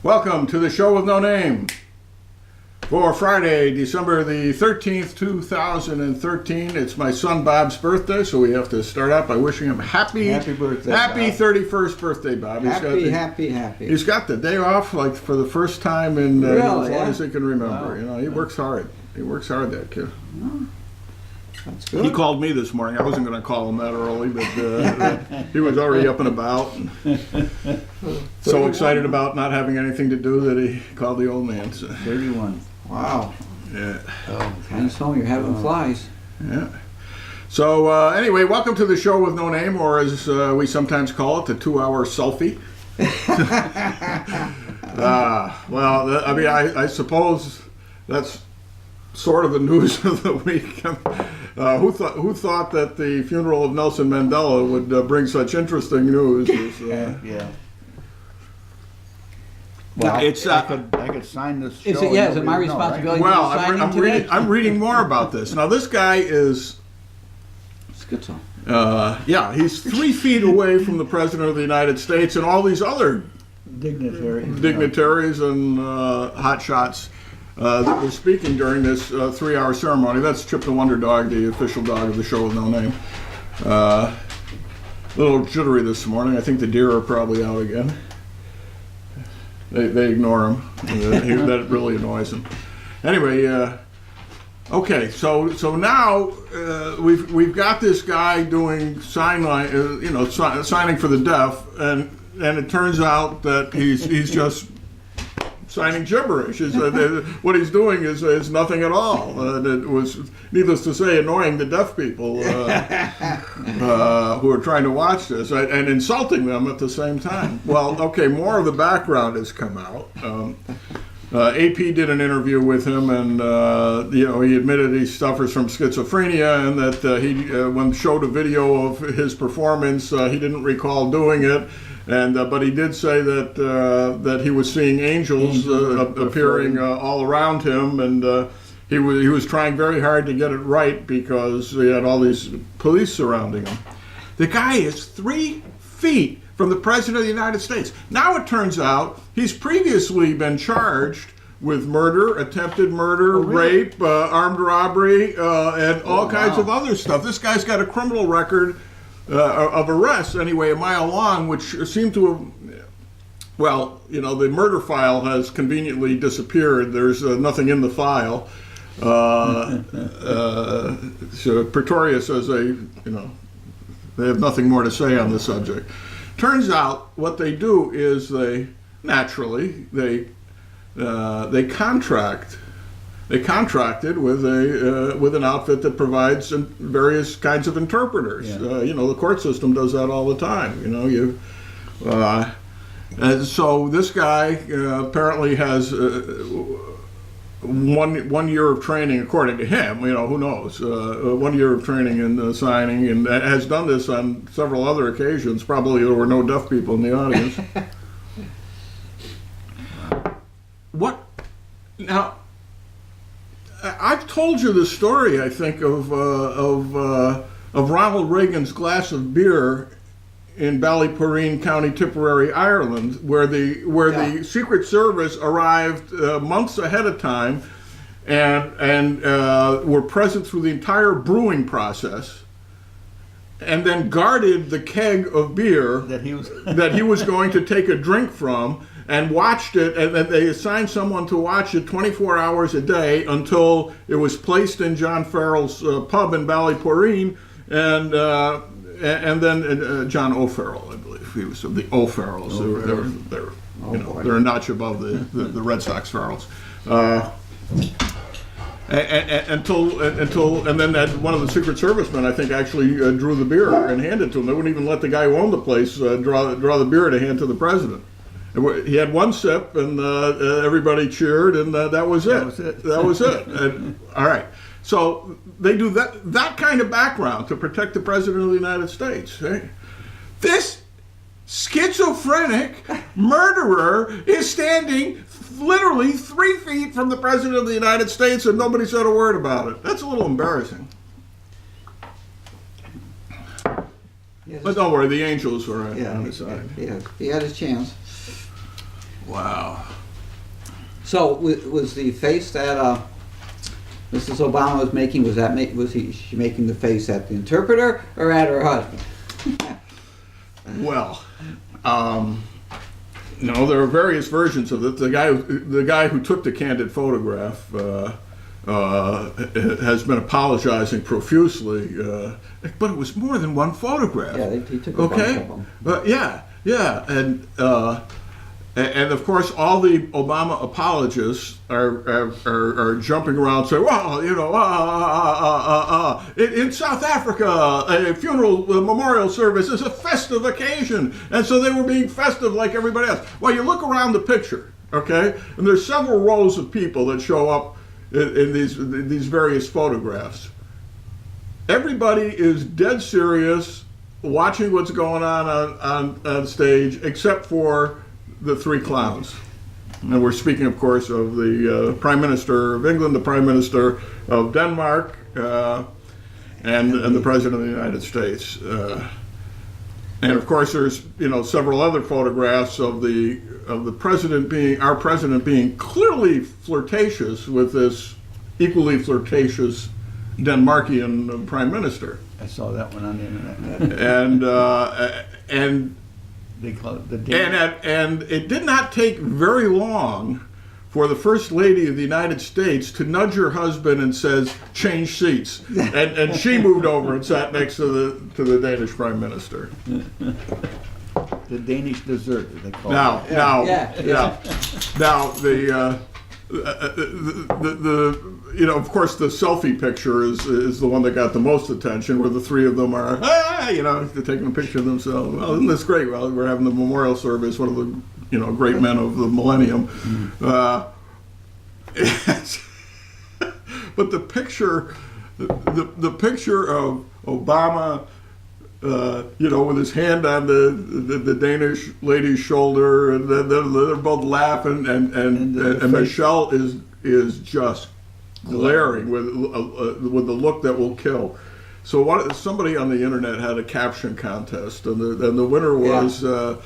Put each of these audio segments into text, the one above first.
Welcome to the show with no name for Friday, December the 13th, 2013. It's my son Bob's birthday, so we have to start out by wishing him happy birthday, happy Bob. 31st birthday, Bob. Happy. He's got the day off like for the first time in Really, as long yeah? as he can remember. Wow. You know, he works hard. He works hard, that kid. That's good. He called me this morning. I wasn't going to call him that early, but he was already up and about. And so excited about not having anything to do that he called the old man. So, 31. Wow. yeah. Nice home. You're having flies. Yeah. So anyway, welcome to the show with no name, or as we sometimes call it, the 2-hour selfie. Well, I mean, I suppose that's sort of the news of the week. Who thought that the funeral of Nelson Mandela would bring such interesting news? Yeah. Well, It's, I could sign this show. Is it? Yeah. Is it my Nobody would know, right? responsibility? Well, to sign in today? I'm reading more about this. Now, this guy is, It's a good song. he's 3 feet away from the President of the United States and all these other dignitaries and hotshots that were speaking during this 3-hour ceremony. That's Chip the Wonder Dog, the official dog of the show with no name. A little jittery this morning. I think the deer are probably out again. They ignore him. That really annoys him. Anyway, okay. So now we've got this guy doing signing for the deaf, and it turns out that he's just signing gibberish. What he's doing is nothing at all. It was, needless to say, annoying the deaf people who are trying to watch this and insulting them at the same time. Well, okay, more of the background has come out. AP did an interview with him, and he admitted he suffers from schizophrenia, and that when showed a video of his performance, he didn't recall doing it. But he did say that he was seeing angels appearing all around him, and he was trying very hard to get it right because he had all these police surrounding him. The guy is 3 feet from the President of the United States. Now it turns out he's previously been charged with murder, attempted murder, rape, armed robbery, and all kinds of other stuff. This guy's got a criminal record of arrests, anyway, a mile long, which seem to have, the murder file has conveniently disappeared. There's nothing in the file. So Pretoria says they have nothing more to say on the subject. Turns out what they do is they contract. They contracted with an outfit that provides various kinds of interpreters. Yeah. The court system does that all the time. And so this guy apparently has 1 year of training, according to him. Who knows? 1 year of training in signing, and has done this on several other occasions. Probably there were no deaf people in the audience. What now? I've told you the story, I think, of Ronald Reagan's glass of beer in Ballyporeen, County Tipperary, Ireland, where the Secret Service arrived months ahead of time and were present through the entire brewing process, and then guarded the keg of beer that he was going to take a drink from, and watched it, and they assigned someone to watch it 24 hours a day until it was placed in John Farrell's pub in Ballyporeen, and then John O'Farrell, I believe, he was the O'Farrells. They're a notch above the Red Sox Farrells. And then one of the Secret Servicemen, I think, actually drew the beer and handed it to him. They wouldn't even let the guy who owned the place draw the beer to hand to the president. He had one sip, and everybody cheered, and that was it. That was it. And, all right. So they do that kind of background to protect the President of the United States. Right? This schizophrenic murderer is standing literally 3 feet from the President of the United States, and nobody said a word about it. That's a little embarrassing. But don't worry, the angels were on his side. Yeah, he had his chance. Wow. So was the face that Mrs. Obama was making, she making the face at the interpreter or at her husband? Well, no, there are various versions of it. The guy who took the candid photograph has been apologizing profusely, but it was more than one photograph. Yeah, he took a bunch of them. Yeah, and of course, all the Obama apologists are jumping around saying, well, you know, in South Africa, a funeral memorial service is a festive occasion, and so they were being festive like everybody else. Well, you look around the picture, okay, and there's several rows of people that show up in these various photographs. Everybody is dead serious, watching what's going on stage, except for the three clowns. And we're speaking, of course, of the Prime Minister of England, the Prime Minister of Denmark, and the President of the United States. And of course, there's several other photographs of the president our president being clearly flirtatious with this equally flirtatious Denmarkian Prime Minister. I saw that one on the internet. And They call it the Danish. And it did not take very long for the First Lady of the United States to nudge her husband and says, "Change seats," and she moved over and sat next to the Danish Prime Minister. The Danish dessert, they call it. Now of course, the selfie picture is the one that got the most attention, where the three of them are, they're taking a picture of themselves. Well, isn't this great? Well, we're having the memorial service, one of the, great men of the millennium. But the picture of Obama, with his hand on the Danish lady's shoulder, and then they're both laughing, and Michelle is just glaring with the look that will kill. So somebody on the internet had a caption contest, and the winner was the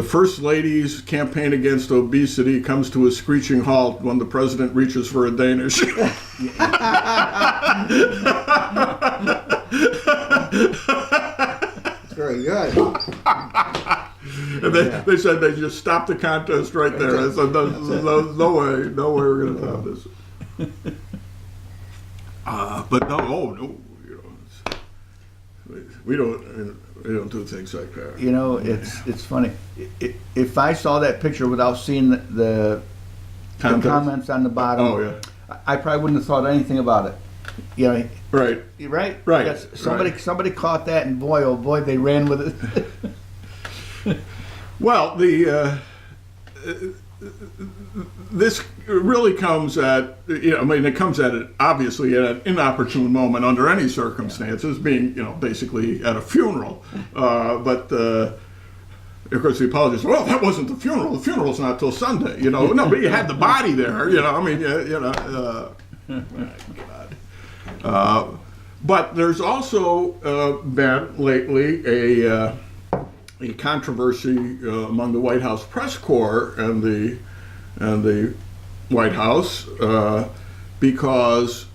First Lady's campaign against obesity comes to a screeching halt when the president reaches for a Danish. Very good. And they said they just stopped the contest right there. I said, no way we're going to top this. But no, we don't do things like that. It's funny. If I saw that picture without seeing the comments on the bottom, I probably wouldn't have thought anything about it. Right. Right? Right. Yes, somebody caught that, and boy, oh boy, they ran with it. Well, this really comes at, it comes at it obviously at an inopportune moment under any circumstances, being, basically at a funeral. But of course, the apologist, well, that wasn't the funeral. The funeral's not till Sunday, No, but you had the body there, God. But there's also been lately a controversy among the White House press corps and the White House because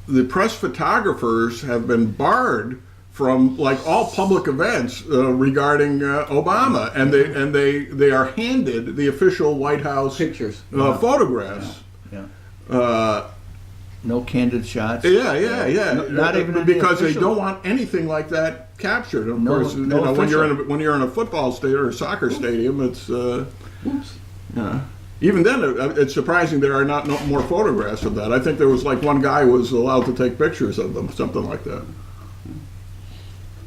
the press photographers have been barred from all public events regarding Obama, and they are handed the official White House pictures, photographs. No candid shots. Yeah. Not even because they don't want anything like that captured. Of course, when you're in a football stadium or a soccer stadium, it's even then it's surprising there are not more photographs of that. I think there was one guy was allowed to take pictures of them, something like that.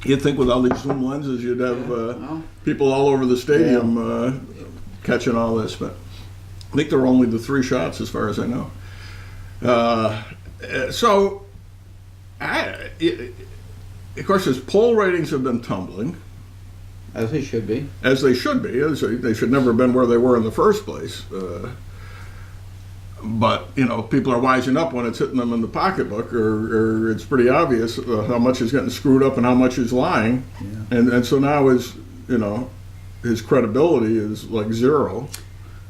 You'd think with all these zoom lenses, you'd have people all over the stadium catching all this, but I think there were only the 3 shots, as far as I know. Of course, his poll ratings have been tumbling. As they should be. As they should be. They should never have been where they were in the first place. But, people are wising up when it's hitting them in the pocketbook, or it's pretty obvious how much is getting screwed up and how much is lying. Yeah. And so now his his credibility is like zero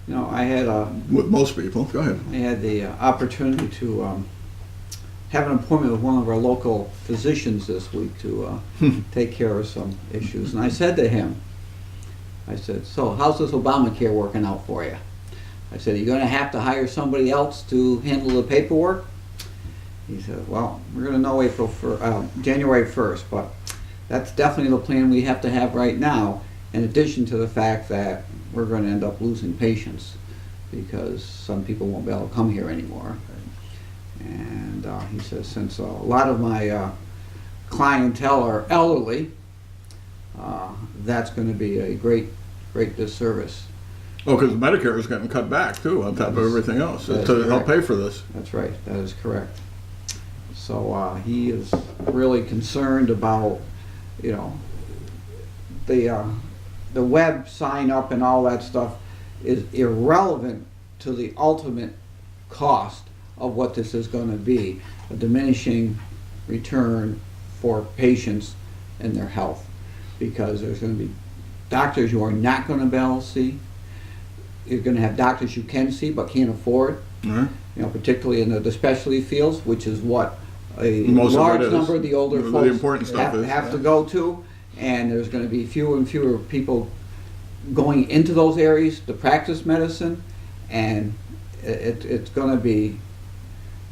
You know, I had with most people. Go ahead. I had the opportunity to have an appointment with one of our local physicians this week to take care of some issues. And I said to him, I said, so how's this Obamacare working out for you? I said, are you going to have to hire somebody else to handle the paperwork? He said, well, we're going to know January 1st, but that's definitely the plan we have to have right now, in addition to the fact that we're going to end up losing patients because some people won't be able to come here anymore. And he says, since a lot of my clientele are elderly, that's going to be a great disservice. Oh, because Medicare is getting cut back too, on top of everything else, to help pay for this. That's right. That is correct. So he is really concerned about, you know, the web sign up and all that stuff is irrelevant to the ultimate cost of what this is going to be, a diminishing return for patients and their health, because there's going to be doctors you are not going to be able to see. You're going to have doctors you can see but can't afford, you know, particularly in the specialty fields, which is what a large number of the older folks have to go to, and there's going to be fewer and fewer people going into those areas to practice medicine, and it's going to be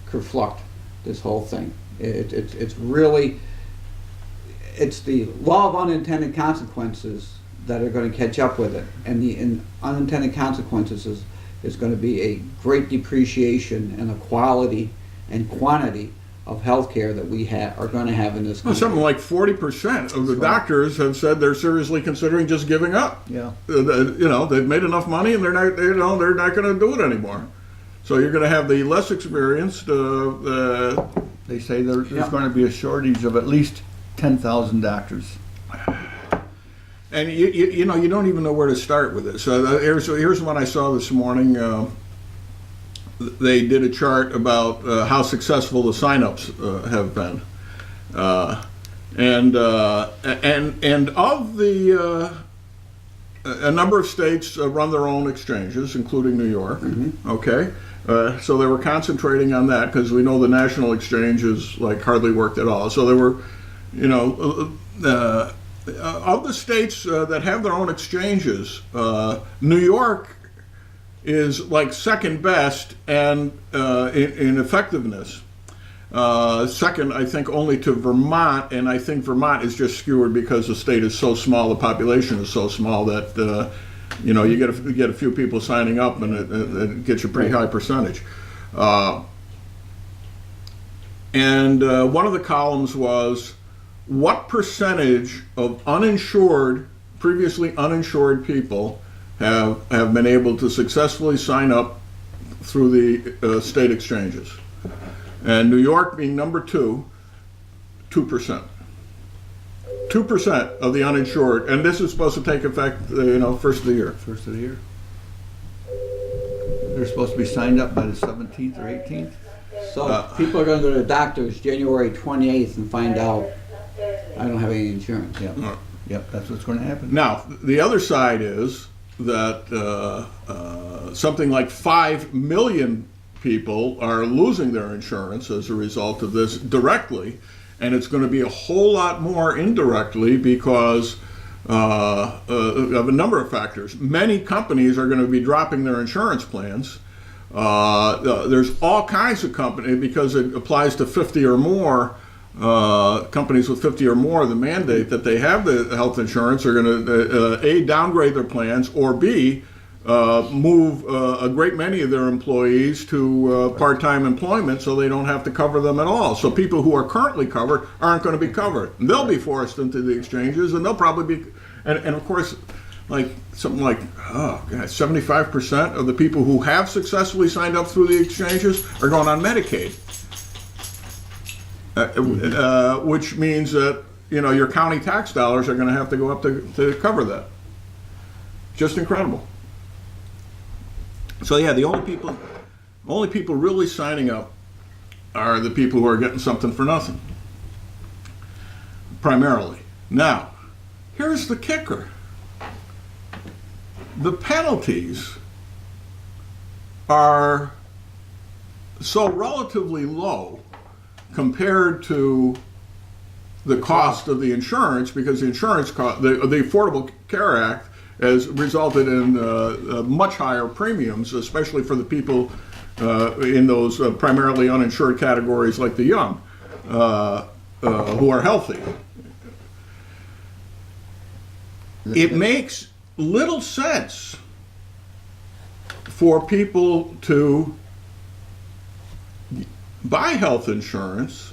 kerfluffed, this whole thing. It's really, it's the law of unintended consequences that are going to catch up with it, and the unintended consequences is going to be a great depreciation in the quality and quantity of healthcare that we are going to have in this country. Well, something like 40% of the doctors have said they're seriously considering just giving up. Yeah. You know, they've made enough money and they're not going to do it anymore. So you're going to have the less experienced. They say there's going to be a shortage of at least 10,000 doctors. And you know, you don't even know where to start with this. Here's one I saw this morning. They did a chart about how successful the sign-ups have been, and of the a number of states run their own exchanges, including New York. Okay, so they were concentrating on that because we know the national exchanges like hardly worked at all. So there were, you know, of the states that have their own exchanges, New York is like second best and in effectiveness. Second, I think, only to Vermont, and I think Vermont is just skewered because the state is so small, the population is so small that you know, you get a few people signing up and it gets you a pretty high percentage. And one of the columns was, what percentage of previously uninsured people have been able to successfully sign up through the state exchanges? And New York being number 2%. 2% of the uninsured, and this is supposed to take effect, you know, first of the year. First of the year. They're supposed to be signed up by the 17th or 18th. So people are going to go to the doctors January 28th and find out I don't have any insurance. Yep. Yep, that's what's going to happen. Now, the other side is that something like 5 million people are losing their insurance as a result of this directly, and it's going to be a whole lot more indirectly because of a number of factors. Many companies are going to be dropping their insurance plans. There's all kinds of companies, because it applies to 50 or more companies with 50 or more, the mandate that they have the health insurance are going to A, downgrade their plans, or B, move a great many of their employees to part-time employment so they don't have to cover them at all. So people who are currently covered aren't going to be covered. And they'll be forced into the exchanges, and they'll probably be, and of course, like something like, oh God, 75% of the people who have successfully signed up through the exchanges are going on Medicaid. Which means that, you know, your county tax dollars are going to have to go up to cover that. Just incredible. So yeah, the only people really signing up are the people who are getting something for nothing, primarily. Now, here's the kicker. the penalties are so relatively low compared to the cost of the insurance, because the insurance cost, the Affordable Care Act has resulted in much higher premiums, especially for the people in those primarily uninsured categories like the young, who are healthy. It makes little sense for people to buy health insurance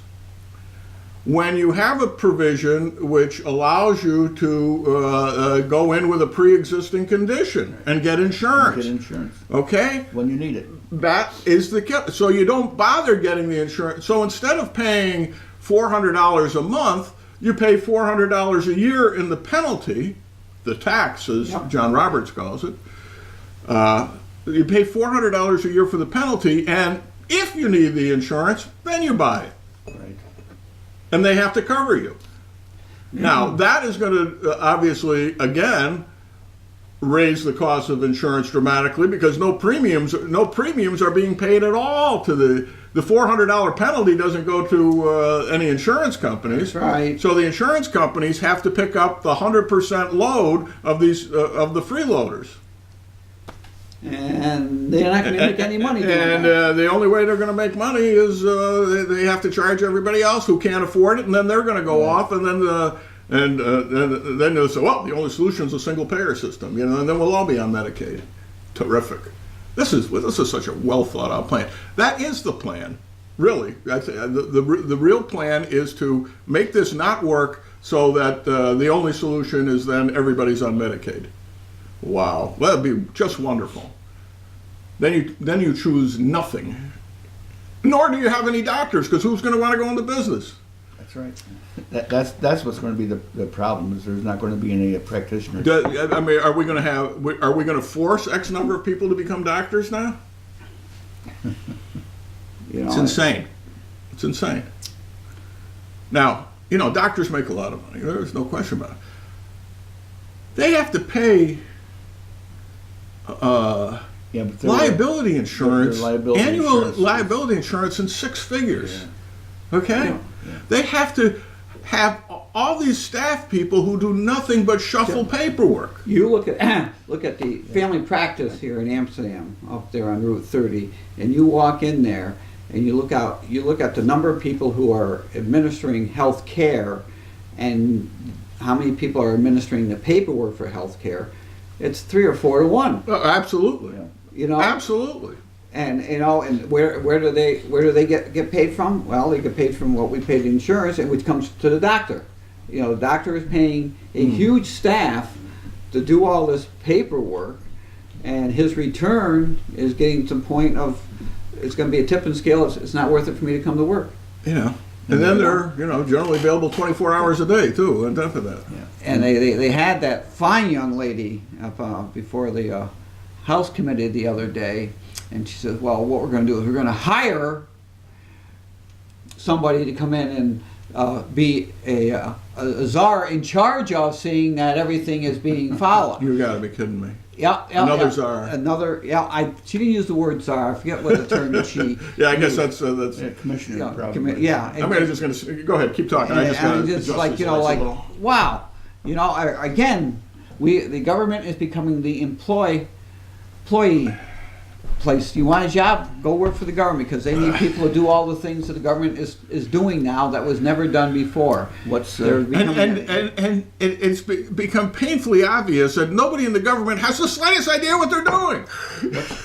when you have a provision which allows you to go in with a pre-existing condition and get insurance. Get insurance. Okay? When you need it. That is the so you don't bother getting the insurance. So instead of paying $400 a month, you pay $400 a year in the penalty, the tax, as John Roberts calls it. You pay $400 a year for the penalty, and if you need the insurance, then you buy it. Right. And they have to cover you. Now, that is going to obviously, again, raise the cost of insurance dramatically, because no premiums are being paid at all to the $400 penalty doesn't go to any insurance companies. That's right. So the insurance companies have to pick up the 100% load of these of the freeloaders. And they're not going to make any money doing And that. the only way they're going to make money is they have to charge everybody else who can't afford it, and then they're going to go off, and then then they'll say, well, the only solution is a single payer system, and then we'll all be on Medicaid. Terrific. This is such a well thought out plan. That is the plan, really. The real plan is to make this not work so that the only solution is then everybody's on Medicaid. Wow, that'd be just wonderful. Then you choose nothing, nor do you have any doctors, because who's going to want to go into business? That's right. That's what's going to be the problem, is there's not going to be any practitioners. I mean, are we going to force X number of people to become doctors now? It's insane. It's insane. Now, doctors make a lot of money. There's no question about it. They have to pay liability insurance, annual liability insurance in six figures. Yeah. Okay? Yeah. They have to have all these staff people who do nothing but shuffle paperwork. You look at the family practice here in Amsterdam, up there on Route 30, and you walk in there and you look at the number of people who are administering health care and how many people are administering the paperwork for health care. It's 3 or 4 to 1. Absolutely. Yeah. Absolutely. And and where do they get paid from? Well, they get paid from what we pay to insurance, and which comes to the doctor. The doctor is paying a huge staff to do all this paperwork, and his return is getting to the point of it's going to be a tipping scale. It's not worth it for me to come to work. Yeah. And then they're generally available 24 hours a day too, on top of that. Yeah. And they had that fine young lady up before the House committee the other day, and she says, "Well, what we're going to do is we're going to hire somebody to come in and be a czar in charge of seeing that everything is being followed." You got to be kidding me. Yeah, another czar. She didn't use the word czar. I forget what the term that she. Yeah, I guess that's commissioner. I'm just going to go ahead, keep talking. I just wow, again, the government is becoming the employee place. You want a job? Go work for the government, because they need people to do all the things that the government is doing now that was never done before. It's become painfully obvious that nobody in the government has the slightest idea what they're doing.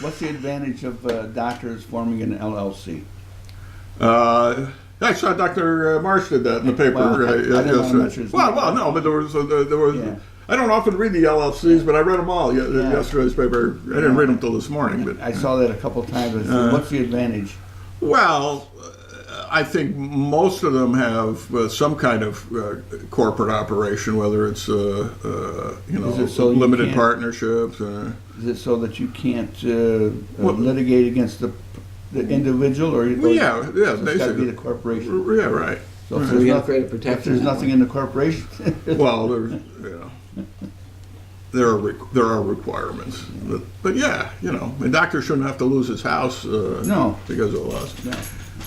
What's the advantage of doctors forming an LLC? I saw Dr. Marsh did that in the paper. No, but there was. Yeah. I don't often read the LLCs, but I read them all yesterday's paper. I didn't read them till this morning. But I saw that a couple of times. What's the advantage? Well, I think most of them have some kind of corporate operation, whether it's limited partnerships. Is it so that you can't litigate against the individual, or basically, it's got to be the corporation? Yeah, right. So if there's nothing in the corporation, well, there's there are requirements. But yeah, you know, a doctor shouldn't have to lose his house No. because of laws. No.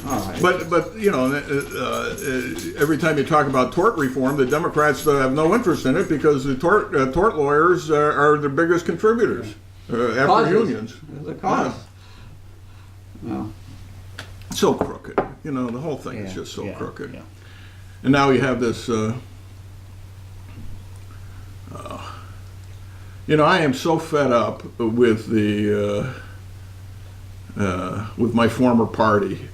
All right. But you know, every time you talk about tort reform, the Democrats have no interest in it because the tort lawyers are the biggest contributors after Causes. unions. The cause. Well, So crooked. You know, the whole thing is Yeah, just so yeah, crooked. yeah. And now you have this. You know, I am so fed up with with my former party.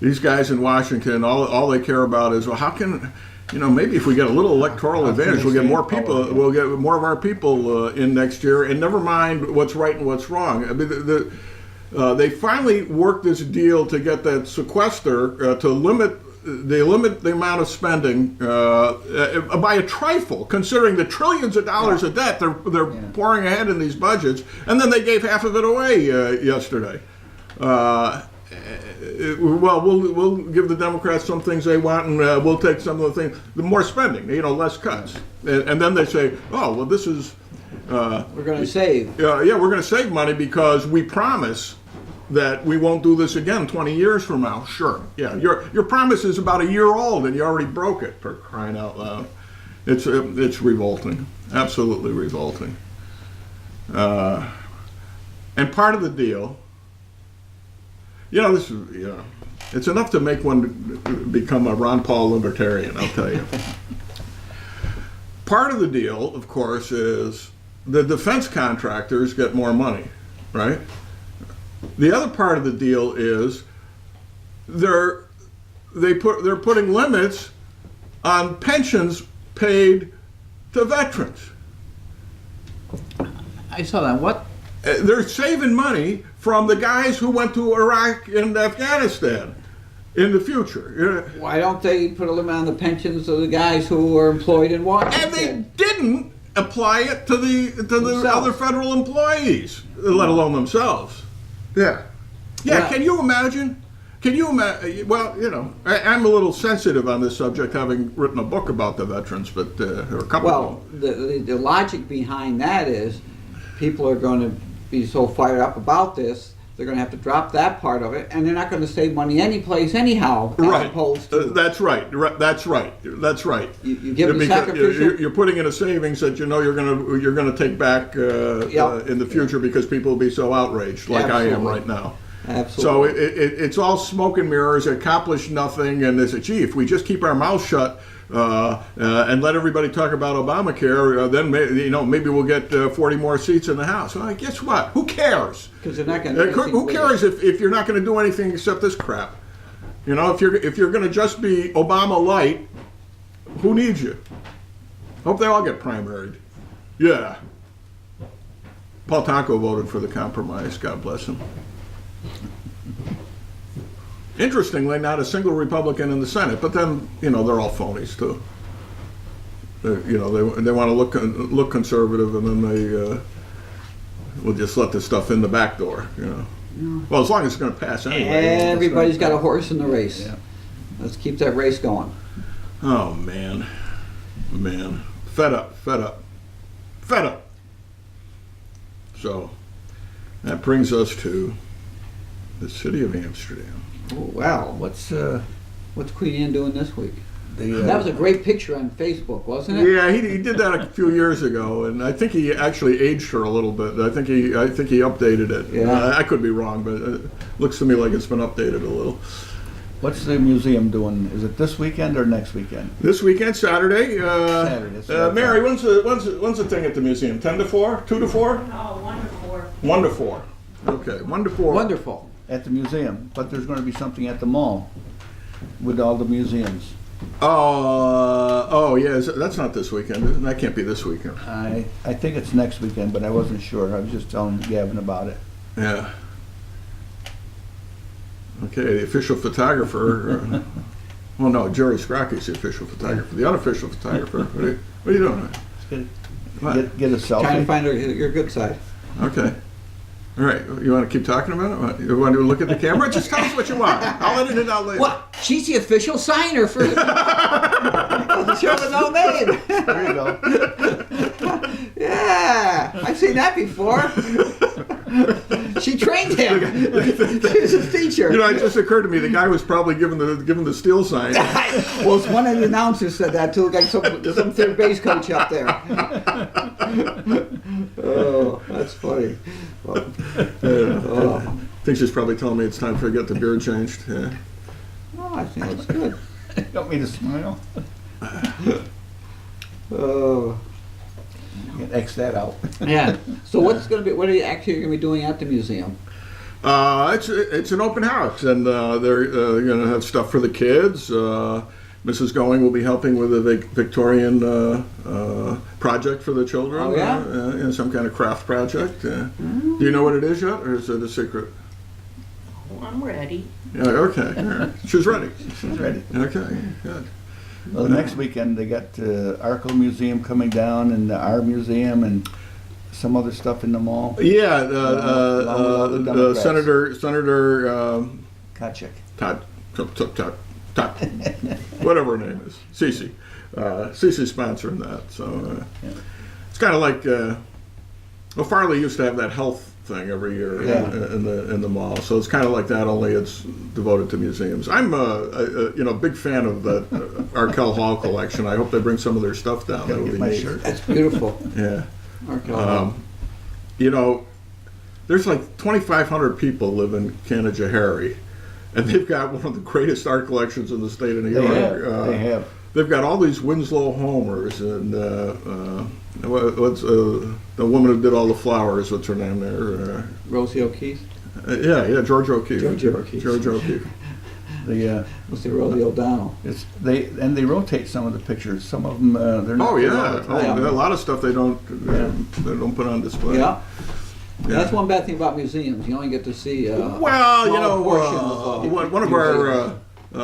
These guys in Washington, all they care about is, well, how can, you know, maybe if we get a little electoral advantage, we'll get more people, we'll get more of our people in next year, and never mind what's right and what's wrong. I mean, they finally worked this deal to get that sequester to limit the amount of spending by a trifle, considering the trillions of dollars of debt they're pouring ahead in these budgets, and then they gave half of it away yesterday. Well, we'll give the Democrats some things they want, and we'll take some of the things, the more spending, you know, less cuts, and then they say, oh, well, this is we're going to save. yeah, we're going to save money because we promise that we won't do this again 20 years from now. Sure, yeah, your promise is about a year old, and you already broke it, for crying out loud. It's revolting, absolutely revolting. And part of the deal, you know, this is, you know, it's enough to make one become a Ron Paul libertarian, I'll tell you. Part of the deal, of course, is the defense contractors get more money, right? The other part of the deal is they're putting limits on pensions paid to veterans. I saw that. What? They're saving money from the guys who went to Iraq and Afghanistan in the future. Why don't they put a limit on the pensions of the guys who are employed in Washington? And they didn't apply it to the Themselves. other federal employees, let alone themselves. Yeah. Yeah, Well- can you imagine? Can you imagine? Well, you know, I'm a little sensitive on this subject, having written a book about the veterans, but or a couple of them. Well, the logic behind that is people are going to be so fired up about this, they're going to have to drop that part of it, and they're not going to save money any place anyhow, as Right. opposed to... That's right. That's right. That's right. You give them Because sacrificial... you're putting in a savings that you know you're gonna take back in the future because people will be so outraged, like I am Absolutely. right now. Absolutely. So it's all smoke and mirrors, accomplish nothing, and they say, gee, if we just keep our mouths shut and let everybody talk about Obamacare, then maybe we'll get 40 more seats in the House. Well, guess what? Who cares? Because they're not going to... Who cares if you're not going to do anything except this crap? You know, if you're going to just be Obama light, who needs you? Hope they all get primaried. Yeah. Paul Tonko voted for the compromise. God bless him. Interestingly, not a single Republican in the Senate, but then, you know, they're all phonies too. You know, they want to look conservative, and then they will just let this stuff in the back door, you know. Well, as long as it's going to pass anyway. Everybody's got a horse in the race. Yeah. Let's keep that race going. Oh, man. Fed up. So, that brings us to the city of Amsterdam. Oh, wow. What's What's Queen Anne doing this week? the That was a great picture on Facebook, wasn't it? Yeah, he did that a few years ago, and I think he actually aged her a little bit. I think he updated it. Yeah. I could be wrong, but it looks to me like it's been updated a little. what's the museum doing? Is it this weekend or next weekend? This weekend, Saturday. Saturday, that's what I Mary, thought. when's the thing at the museum? 10 to 4? 2 to 4? Oh, wonderful. 1 to 4. Okay, 1 to 4. Wonderful. At the museum, but there's going to be something at the mall with all the museums. Oh yeah, that's not this weekend. That can't be this weekend. I think it's next weekend, but I wasn't sure. I was just telling Gavin about it. Yeah. Okay, the official photographer. Well, no, Jerry Scrocky's the official photographer. The unofficial photographer. What are you doing? Let's What? get a Trying to selfie. find your good side. Okay. All right, you want to keep talking about it? You want to look at the camera? Just tell us what you want. I'll edit it out later. What? She's the official signer for the show with no name. There you go. Yeah, I've seen that before. She trained him. She's his teacher. You know, it just occurred to me the guy was probably given the steel sign. Well, it's one of the announcers said that too, like some third base coach up there. Oh, that's funny. I think she's probably telling me it's time for to get the beard changed. Yeah. Oh, I think it's good. You want me to smile? Oh. You can X that out. Yeah. So what are you actually going to be doing at the museum? It's an open house, and they're going to have stuff for the kids. Mrs. Going will be helping with a Victorian project for the children. Oh, yeah? Some kind of craft project. Do you know what it is yet, or is it a secret? I'm ready. Yeah, okay. All right. She's ready. She's ready. Okay, good. Well, the next weekend they got Arco Museum coming down, and the Art Museum, and some other stuff in the mall. Yeah, Democrats. Senator Kachik. Todd, whatever her name is, Cece. Cece's sponsoring that, so it's kind of like well, Farley used to have that health thing every year in the mall, so it's kind of like that, only it's devoted to museums. I'm a big fan of that Arkell Hall collection. I hope they bring some of their stuff down. That would be neat. That's beautiful. Yeah. Arkell. You know, there's like 2,500 people live in Canajoharie, and they've got one of the greatest art collections in the state of New York. They have. They've got all these Winslow Homers and what's the woman who did all the flowers? What's her name there? Rosie O'Keefe. George O'Keefe. George O'Keefe. George O'Keefe. Let's see, Rosie O'Donnell. They rotate some of the pictures. Some of them they're not. Oh yeah, all the time. a lot of stuff they don't put on display. Yeah. That's one bad thing about museums. You only get to see Well, you know, portion of one of our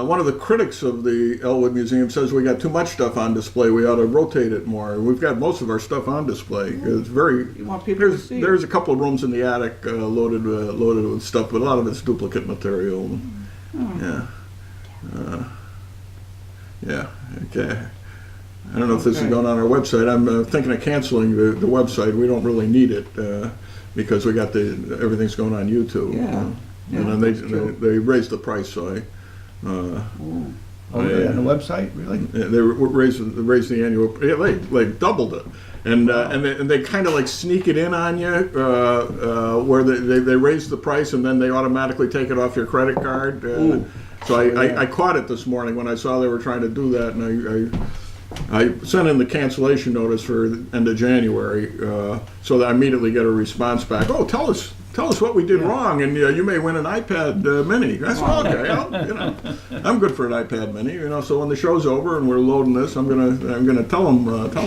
one of the critics of the Elwood Museum says we got too much stuff on display. We ought to rotate it more. We've got most of our stuff on display. It's very. You want people to see it. There's a couple of rooms in the attic loaded with stuff, but a lot of it's duplicate material. Yeah. Yeah. Okay. I don't know if this is going on our website. I'm thinking of canceling the website. We don't really need it because we got everything's going on YouTube. Yeah. And then they raised the price, so I. On the website, really? They raised the annual. Yeah, they doubled it, and they kind of like sneak it in on you, where they raise the price and then they automatically take it off your credit card. So I caught it this morning when I saw they were trying to do that, and I sent in the cancellation notice for the end of January, so that I immediately get a response back. Oh, tell us what we did wrong, and you may win an iPad Mini. That's okay. I'm good for an iPad Mini. So when the show's over and we're loading this, I'm gonna tell them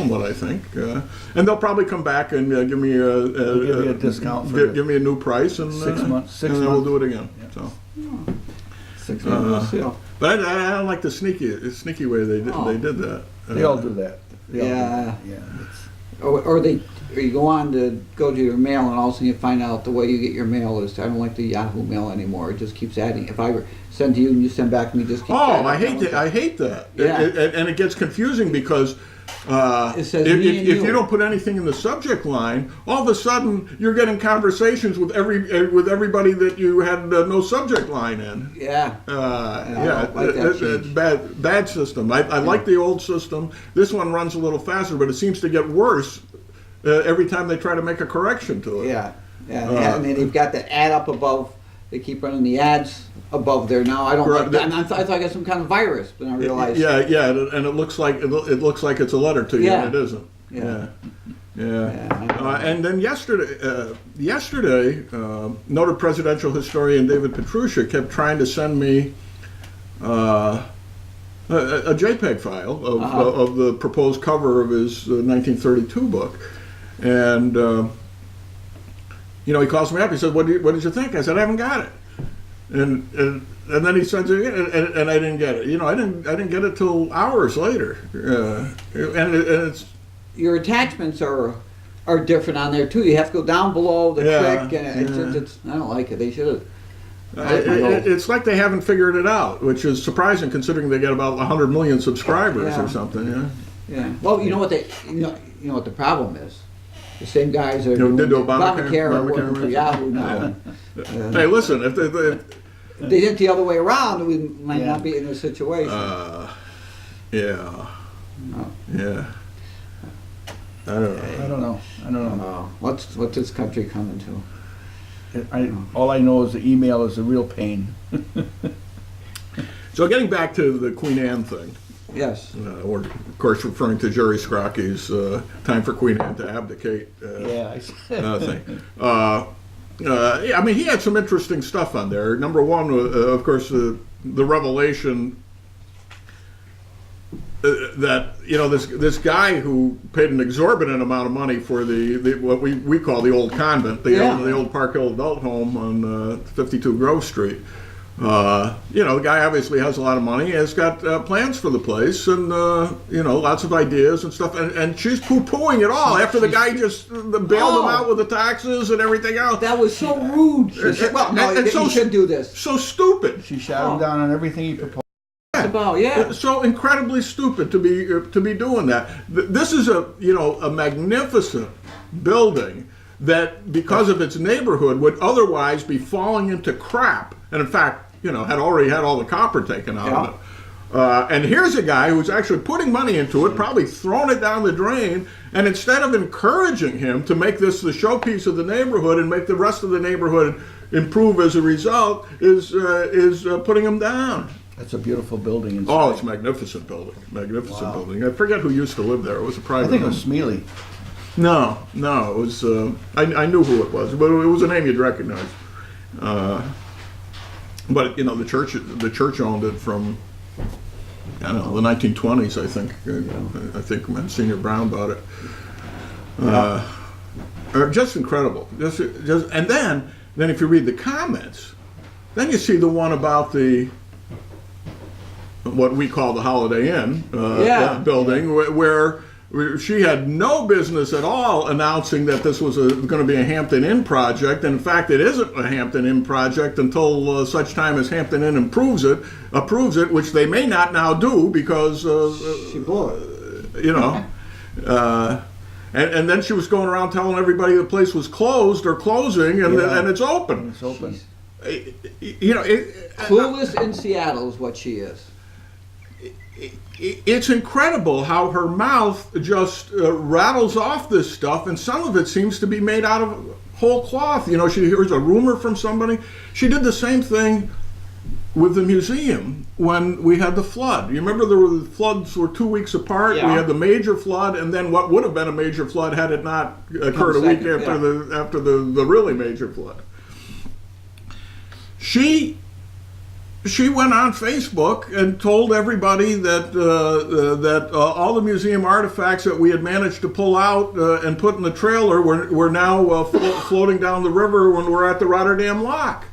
what I think, and they'll probably come back and give me a discount. Give me a new price, and 6 months. and then we'll do it again. Yeah. So. 6 months sale. But I don't like the sneaky way they did that. They all do that. Yeah. Yeah. Or you go to your mail and all of a sudden you find out the way you get your mail is, I don't like the Yahoo mail anymore. It just keeps adding. If I send to you and you send back to me, it just keeps adding. I hate that. Yeah. And it gets confusing because It says if me and you you. don't put anything in the subject line, all of a sudden you're getting conversations with everybody that you had no subject line in. Yeah. Yeah, like that it's change. bad system. I like the old system. This one runs a little faster, but it seems to get worse every time they try to make a correction to it. Yeah. And then they've got the ad up above. They keep running the ads above there now. I don't like that. And I thought I got some kind of virus, but I realized. Yeah, and it looks like it's a letter to you, and it isn't. Yeah. And then yesterday, noted presidential historian David Petrusha kept trying to send me a JPEG file of the proposed cover of his 1932 book, and he calls me up. He said, "What did you think?" I said, "I haven't got it," and then he sends it in, and I didn't get it. I didn't get it till hours later, and it's. Your attachments are are different on there too. You have to go down below the Yeah, creek, and it's I don't like it. They should have. It's like they haven't figured it out, which is surprising considering they get about 100 million subscribers or something. Yeah. Yeah. Well, you know what what the problem is. The same guys are doing did the Obamacare are working for Yahoo now. Hey, listen, if they If they did it the other way around, we might not be in this situation. yeah. No. Yeah. I don't know. I don't know. What's this country coming to? All I know is the email is a real pain. So getting back to the Queen Anne thing, Yes. or of course referring to Jerry Scrocky's time for Queen Anne to abdicate thing. Yeah, I mean, he had some interesting stuff on there. Number one, of course, the revelation that this guy who paid an exorbitant amount of money for the what we call the old convent, the old Park Hill adult home on 52 Grove Street. The guy obviously has a lot of money, has got plans for the place, and lots of ideas and stuff. And she's poo-pooing it all after the guy just bailed him out with the taxes and everything else. That was so rude. She said, well, no, you should do this. So stupid. She shot him down on everything he proposed. About so incredibly stupid to be doing that. This is a magnificent building that, because of its neighborhood, would otherwise be falling into crap, and in fact, had already had all the copper taken out of it. And here's a guy who's actually putting money into it, probably thrown it down the drain, and instead of encouraging him to make this the showpiece of the neighborhood and make the rest of the neighborhood improve as a result, is putting him down. That's a beautiful building inside. Oh, it's a magnificent building. Magnificent building. I forget who used to live there. It was a private. I think it home. was Smealy. No, it was. I knew who it was, but it was a name you'd recognize. But the church owned it from, I don't know, the 1920s. I think. I think Monsignor Brown bought it. Just incredible. Just, and then if you read the comments, then you see the one about what we call the Holiday Inn building, where she had no business at all announcing that this was going to be a Hampton Inn project. And in fact, it isn't a Hampton Inn project until such time as Hampton Inn approves it, which they may not now do because she blew it. And then she was going around telling everybody the place was closed or closing, and it's open. It's open. Clueless in Seattle is what she is. It's incredible how her mouth just rattles off this stuff, and some of it seems to be made out of whole cloth. She hears a rumor from somebody. She did the same thing with the museum when we had the flood. You remember the floods were 2 weeks apart? Yeah. We had the major flood, and then what would have been a major flood had it not occurred a week after the really major flood. She went on Facebook and told everybody that all the museum artifacts that we had managed to pull out and put in the trailer were now floating down the river when we're at the Rotterdam Lock.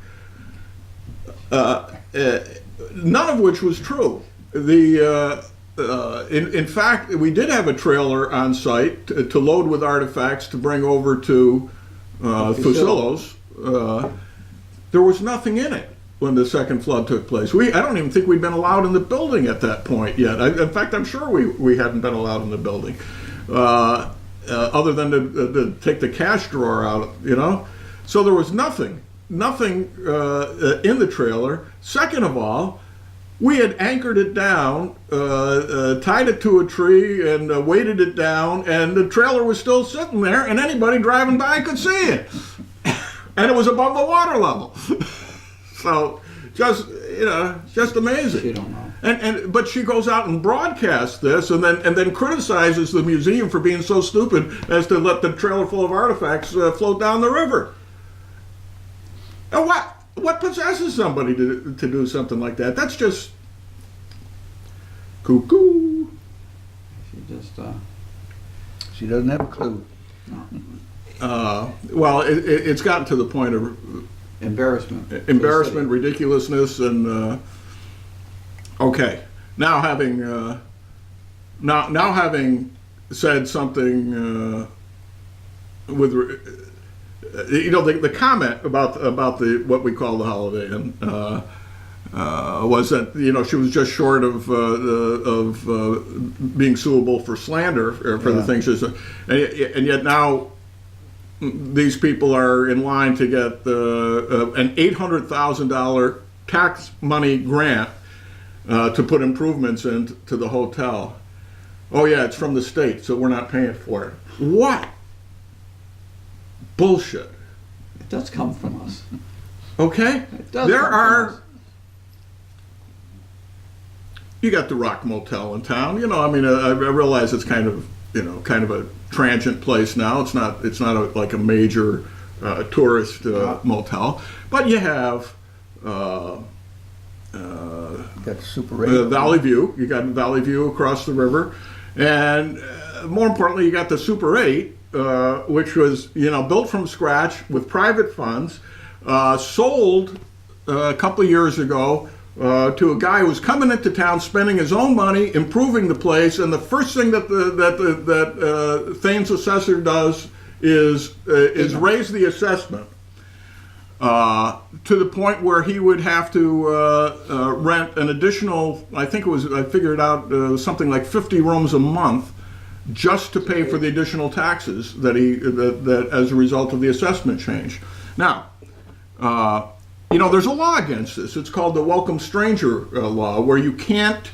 None of which was true. In fact, we did have a trailer on site to load with artifacts to bring over to Fusillos. There was nothing in it when the second flood took place. I don't even think we'd been allowed in the building at that point yet. In fact, I'm sure we hadn't been allowed in the building, other than to take the cash drawer out, So there was nothing in the trailer. Second of all, we had anchored it down, tied it to a tree, and weighted it down, and the trailer was still sitting there, and anybody driving by could see it. And it was above the water level. So, just amazing. You don't know. But she goes out and broadcasts this, and then criticizes the museum for being so stupid as to let the trailer full of artifacts float down the river. And what possesses somebody to do something like that? That's just cuckoo. She doesn't have a clue. Well, it's gotten to the point of embarrassment, ridiculousness, and okay. Now having said something the comment about the what we call the Holiday Inn was that she was just short of being suable for slander for the things she said, and yet now these people are in line to get an $800,000 tax money grant to put improvements into the hotel. Oh yeah, it's from the state, so we're not paying for it. What? Bullshit. It does come from us. Okay? It does There come from are. us. You got the Rock Motel in town. I realize it's kind of a transient place now. It's not like a major tourist motel, but you have Got Super 8. Valley View. You got Valley View across the river, and more importantly, you got the Super 8, which was built from scratch with private funds, sold a couple of years ago to a guy who was coming into town, spending his own money, improving the place, and the first thing that Thames assessor does is raise the assessment to the point where he would have to rent an additional, I figured out something like 50 rooms a month just to pay for the additional taxes that as a result of the assessment change. Now, there's a law against this. It's called the Welcome Stranger law, where you can't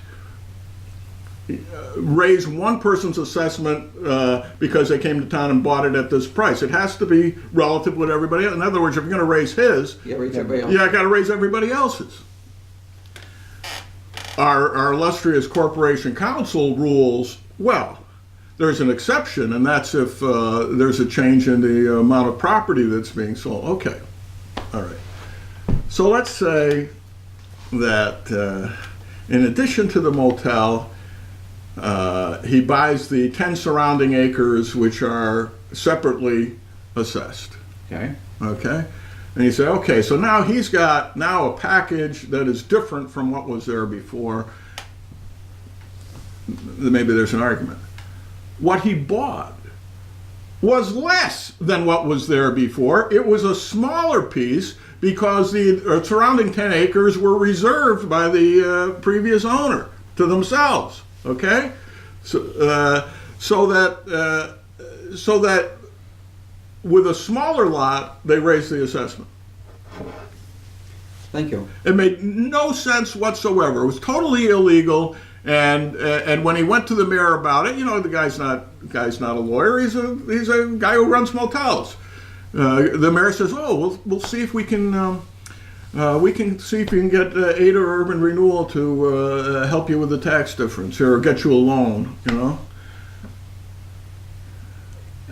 raise one person's assessment because they came to town and bought it at this price. It has to be relative with everybody else. In other words, if you're going to raise his, Raise everybody else. I got to raise everybody else's. Our illustrious Corporation Council rules, well, there's an exception, and that's if there's a change in the amount of property that's being sold. Okay, all right. So let's say that in addition to the motel, he buys the 10 surrounding acres, which are separately assessed. Okay. Okay? And you say, okay, so now he's got a package that is different from what was there before. Maybe there's an argument. What he bought was less than what was there before. It was a smaller piece because the surrounding 10 acres were reserved by the previous owner to themselves. Okay, so that with a smaller lot they raised the assessment. Thank you. It made no sense whatsoever. It was totally illegal. And when he went to the mayor about it, the guy's not a lawyer. He's a guy who runs motels. The mayor says, "Oh, we'll see if we can get Ada Urban Renewal to help you with the tax difference or get you a loan."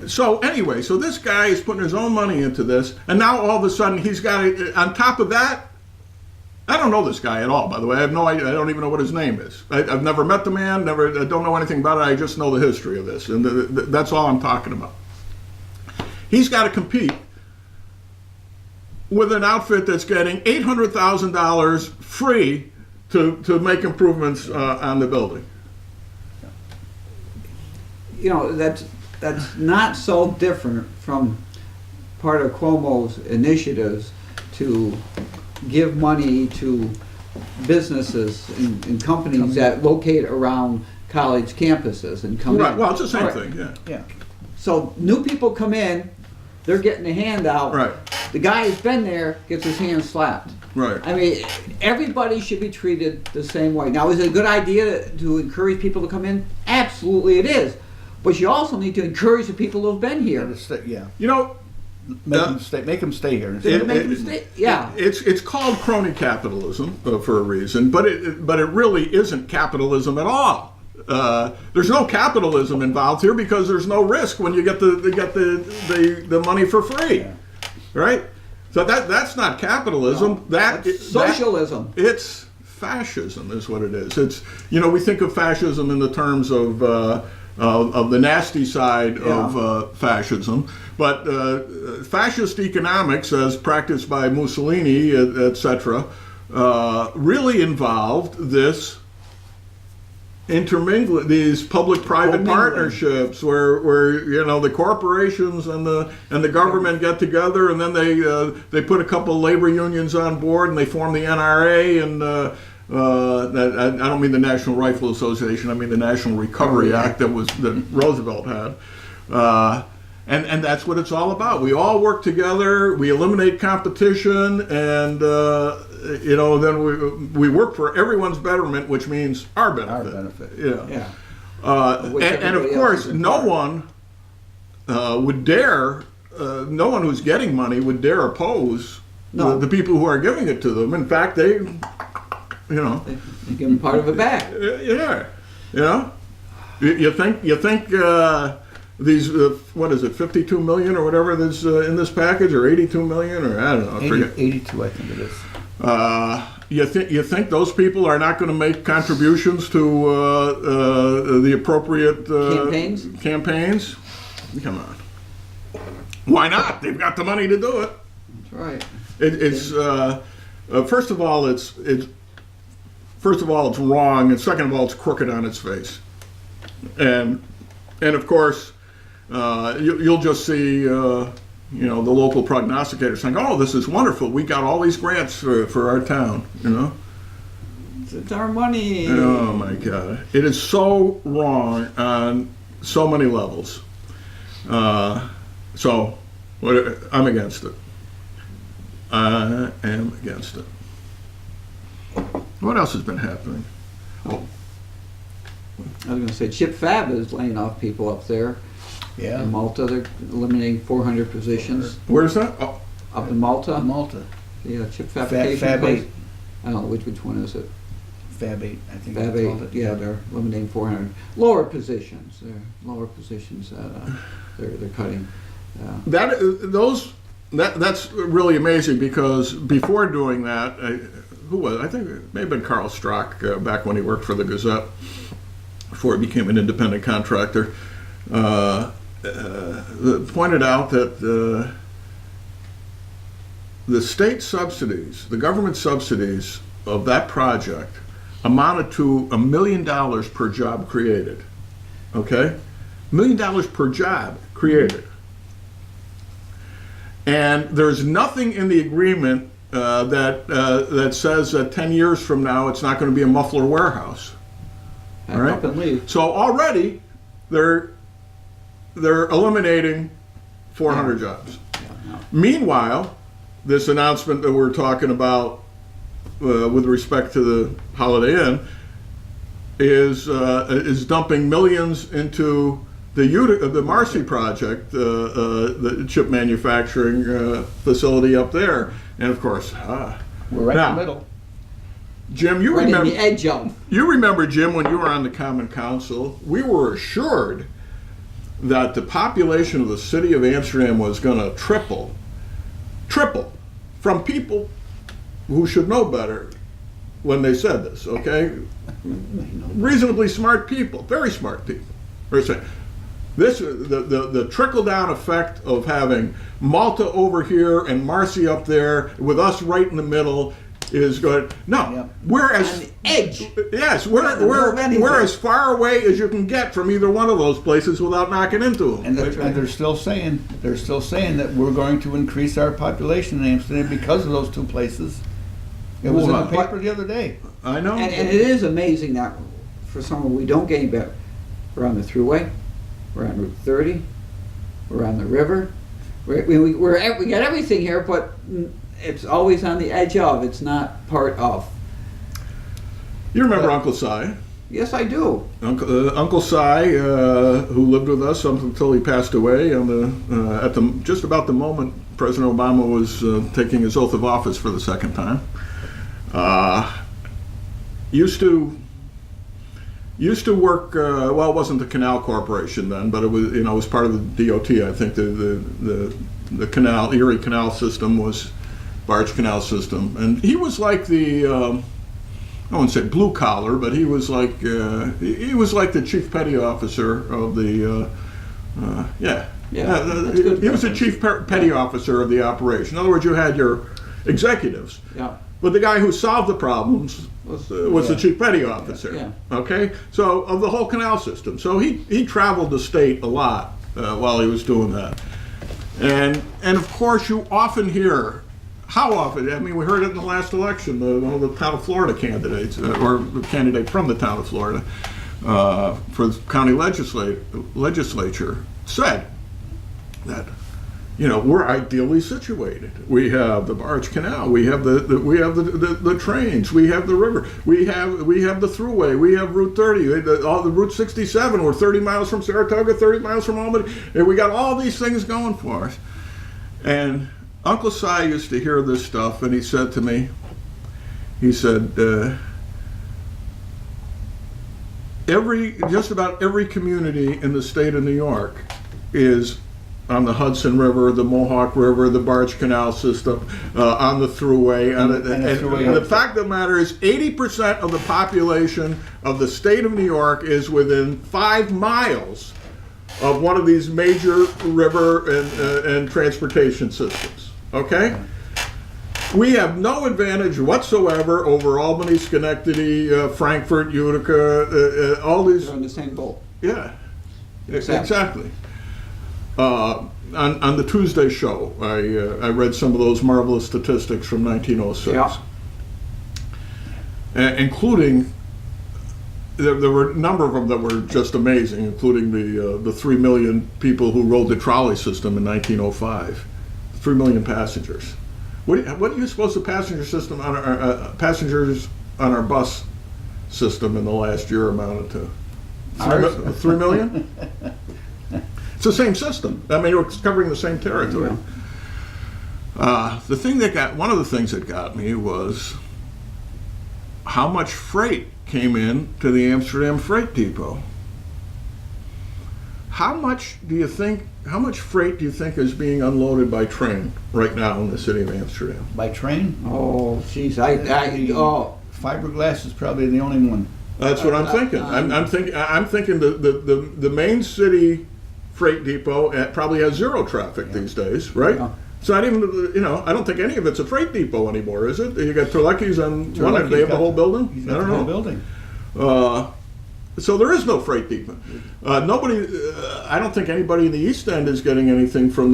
So anyway, so this guy is putting his own money into this, and now all of a sudden he's got on top of that. I don't know this guy at all, by the way. I have no idea. I don't even know what his name is. I've never met the man. I don't know anything about it. I just know the history of this, and that's all I'm talking about. He's got to compete with an outfit that's getting $800,000 free to make improvements on the building. That's not so different from part of Cuomo's initiatives to give money to businesses and companies that locate around college campuses and come in. Right. Well, it's the same Right. thing. Yeah. So new people come in, they're getting a handout. Right. The guy who's been there gets his hand slapped. Right. I mean, everybody should be treated the same way. Now, is it a good idea to encourage people to come in? Absolutely it is. But you also need to encourage the people who have been here. Yeah. Make them stay here. It's called crony capitalism for a reason, but it really isn't capitalism at all. There's no capitalism involved here because there's no risk when you get the money for free, right? So that's not capitalism. That's socialism. It's fascism, is what it is. It's we think of fascism in the terms of the nasty side of fascism, but fascist economics, as practiced by Mussolini, etc., really involved this intermingle these public-private Commingling. partnerships where the corporations and the government get together, and then they put a couple of labor unions on board and they form the NRA, and I don't mean the National Rifle Association, I mean the National Recovery Act that Roosevelt had. And that's what it's all about. We all work together, we eliminate competition, and then we work for everyone's betterment, which means our benefit. Our benefit. Yeah. Which And of everybody course, else is no required. one would dare, no one who's getting money would dare oppose No. the people who are giving it to them. In fact, they They give them part of it back. You think these what is it, 52 million or whatever that's in this package, or 82 million, or I don't know, I forget. 82, I think it is. You think those people are not going to make contributions to the appropriate campaigns? Come on, why not? They've got the money to do it. That's right. It's first of all, it's wrong, and second of all, it's crooked on its face, and of course, you'll just see the local prognosticator saying, "Oh, this is wonderful. We got all these grants for our town." It's our money. Oh my God, it is so wrong on so many levels. So I'm against it. I am against it. What else has been happening? I was going to say, Chip Fab is laying off people up there Yeah. in Malta. They're eliminating 400 positions Where's that? Oh, up in Malta. Malta. The chip fabrication Fab place. 8. I don't know which one is it. Fab 8, I think Fab they 8. called it. Yeah, they're eliminating 400 lower positions. They're lower positions that they're cutting. That's really amazing, because before doing that, who was it? I think it may have been Carl Strock, back when he worked for the Gazette, before he became an independent contractor, pointed out that the state subsidies, the government subsidies of that project amounted to $1 million per job created. Okay? $1 million per job created. And there's nothing in the agreement that says that 10 years from now it's not going to be a muffler warehouse. Pack All right? up and leave. So already they're eliminating 400 jobs. No. Meanwhile, this announcement that we're talking about with respect to the Holiday Inn is dumping millions into the Marcy project, the chip manufacturing facility up there, and of course, We're right Now, in the middle. Jim, you Right remember? in the edge of. You remember, Jim, when you were on the Common Council, we were assured that the population of the city of Amsterdam was going to triple, from people who should know better when they said this, okay? Reasonably smart people, very smart people. We're saying, the trickle-down effect of having Malta over here and Marcy up there with us right in the middle is good. No, Yep. we're On as the edge. yes, in the middle of anything. we're as far away as you can get from either one of those places without knocking into them. And That's right. they're still saying that we're going to increase our population in Amsterdam because of those two places. It was in the Well, paper the other day. I know. And it is amazing that for someone we don't get any better. We're on the thruway. We're on Route 30. We're on the river. We got everything here, but it's always on the edge of. It's not part of. You remember Uncle Si? Yes, I do. Uncle Si, who lived with us until he passed away at just about the moment President Obama was taking his oath of office for the second time. Used to work. Well, it wasn't the Canal Corporation then, but it was part of the DOT. I think the canal, Erie Canal system was barge canal system, and he was like the. I wouldn't say blue collar, but he was like the chief petty officer of the. Yeah, that's good he was the chief petty officer of the operation. In other words, you had your executives. Yeah. But the guy who solved the problems was the chief petty officer. Yeah. Okay, so of the whole canal system. So he traveled the state a lot while he was doing that, and of course you often hear. How often? I mean, we heard it in the last election. One of the town of Florida candidates, or the candidate from the town of Florida for the county legislature, said that, you know, we're ideally situated. We have the barge canal. We have the trains. We have the river. We have the thruway. We have Route 30. All the Route 67. We're 30 miles from Saratoga, 30 miles from Albany, and we got all these things going for us. And Uncle Si used to hear this stuff, and he said to me, he said, just about every community in the state of New York is on the Hudson River, the Mohawk River, the barge canal system, on the thruway. And the fact of the matter is 80% of the population of the state of New York is within 5 miles of one of these major river and transportation systems. Okay? We have no advantage whatsoever over Albany, Schenectady, Frankfurt, Utica, all these. They're in the same boat. Yeah, exactly. On the Tuesday show, I read some of those marvelous statistics from 1906, including there were a number of them that were just amazing, including the 3 million people who rode the trolley system in 1905, 3 million passengers. What do you suppose the passenger system on passengers on our bus system in the last year amounted to? 3 million? It's the same system. I mean, it's covering the same territory. Yeah. One of the things that got me was how much freight came in to the Amsterdam Freight Depot. How much freight do you think is being unloaded by train right now in the city of Amsterdam? By train? Oh, jeez, Fiberglass is probably the only one. That's what I'm thinking. I'm thinking the main city freight depot probably has zero traffic these days, right? Yeah. It's not even, I don't think any of it's a freight depot anymore, is it? You got Terlecki's on one end, they have the whole building? I don't know. The whole building. So there is no freight depot. Nobody, I don't think anybody in the East End is getting anything from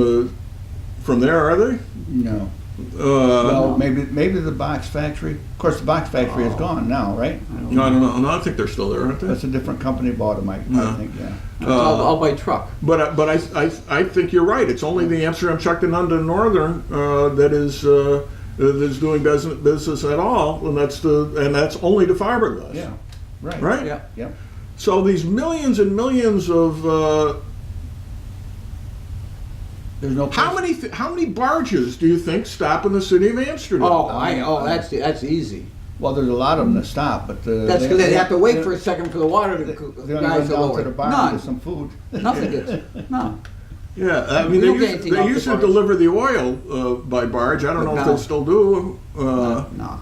there, are they? No. Well, maybe the box factory. Of course, the box factory is gone now, right? No, I don't know. No, I think they're still there, aren't they? That's a different company bought them, I think. Yeah. All by truck. But I think you're right. It's only the Amsterdam Chuck and London Northern that is doing business at all, and that's only the fiberglass. Yeah. Right. Right. Yeah. Yeah. So these millions and millions of there's no how many barges do you think stop in the city of Amsterdam? That's easy. Well, there's a lot of them that stop, but that's because they have to wait for a second for the water to They rise run down to the bar and None. get some food. Nothing gets. No. Yeah, I mean they used to deliver the oil by barge. I don't know if they still do. No.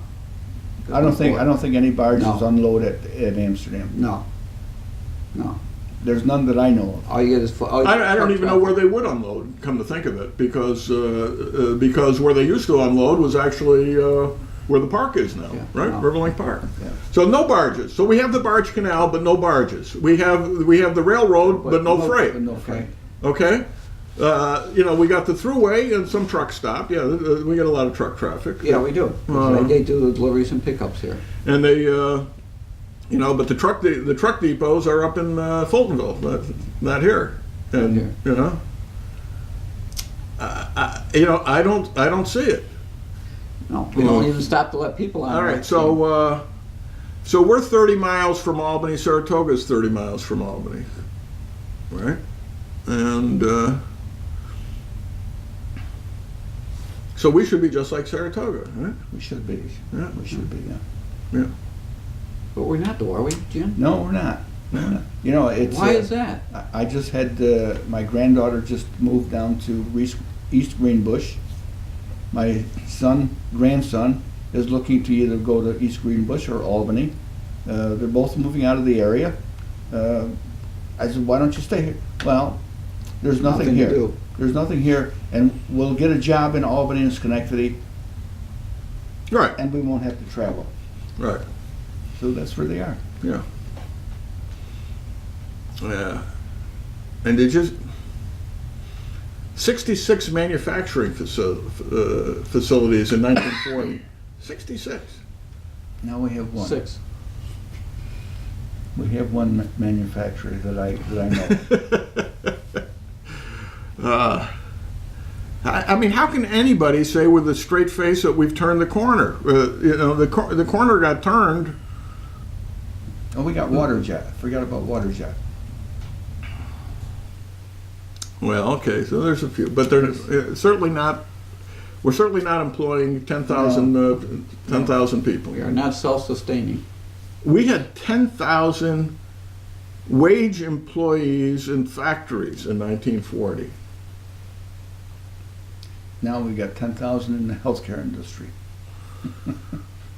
I don't think any barges unload at Amsterdam. No. There's none that I know of. All you get is. I don't even know where they would unload. Come to think of it, because where they used to unload was actually where the park is now, right? No. Riverlink Park. Yeah. So no barges. So we have the barge canal, but no barges. We have the railroad, but no freight. But no freight. Okay. We got the thruway and some truck stop. Yeah, we get a lot of truck traffic. Yeah, we do. They do the deliveries and pickups here. And they, but the truck depots are up in Fultonville, not here. And I don't see it. No, we don't even stop to let people on. All right, so we're 30 miles from Albany. Saratoga is 30 miles from Albany, right? And so we should be just like Saratoga, right? We should be. Yeah. We should be, Yeah. But we're not, though, are we, Jim? No, we're not. It's. Why is that? I just had my granddaughter just moved down to East Greenbush. My grandson is looking to either go to East Greenbush or Albany. They're both moving out of the area. I said, why don't you stay here? Well, there's nothing here. To do. There's nothing here, and we'll get a job in Albany and Schenectady. Right, and we won't have to travel. right, So that's where they are. yeah. Yeah. And did you, 66 manufacturing facilities in 1940. 66. Now we have one. 6. We have one manufacturer that I know. I mean, how can anybody say with a straight face that we've turned the corner? The corner got turned. Oh, we got water jet. I forgot about water jet. Well, okay, so there's a few, but they're certainly not. We're certainly not employing 10,000 people. We are not self-sustaining. We had 10,000 wage employees in factories in 1940. Now we got 10,000 in the healthcare industry.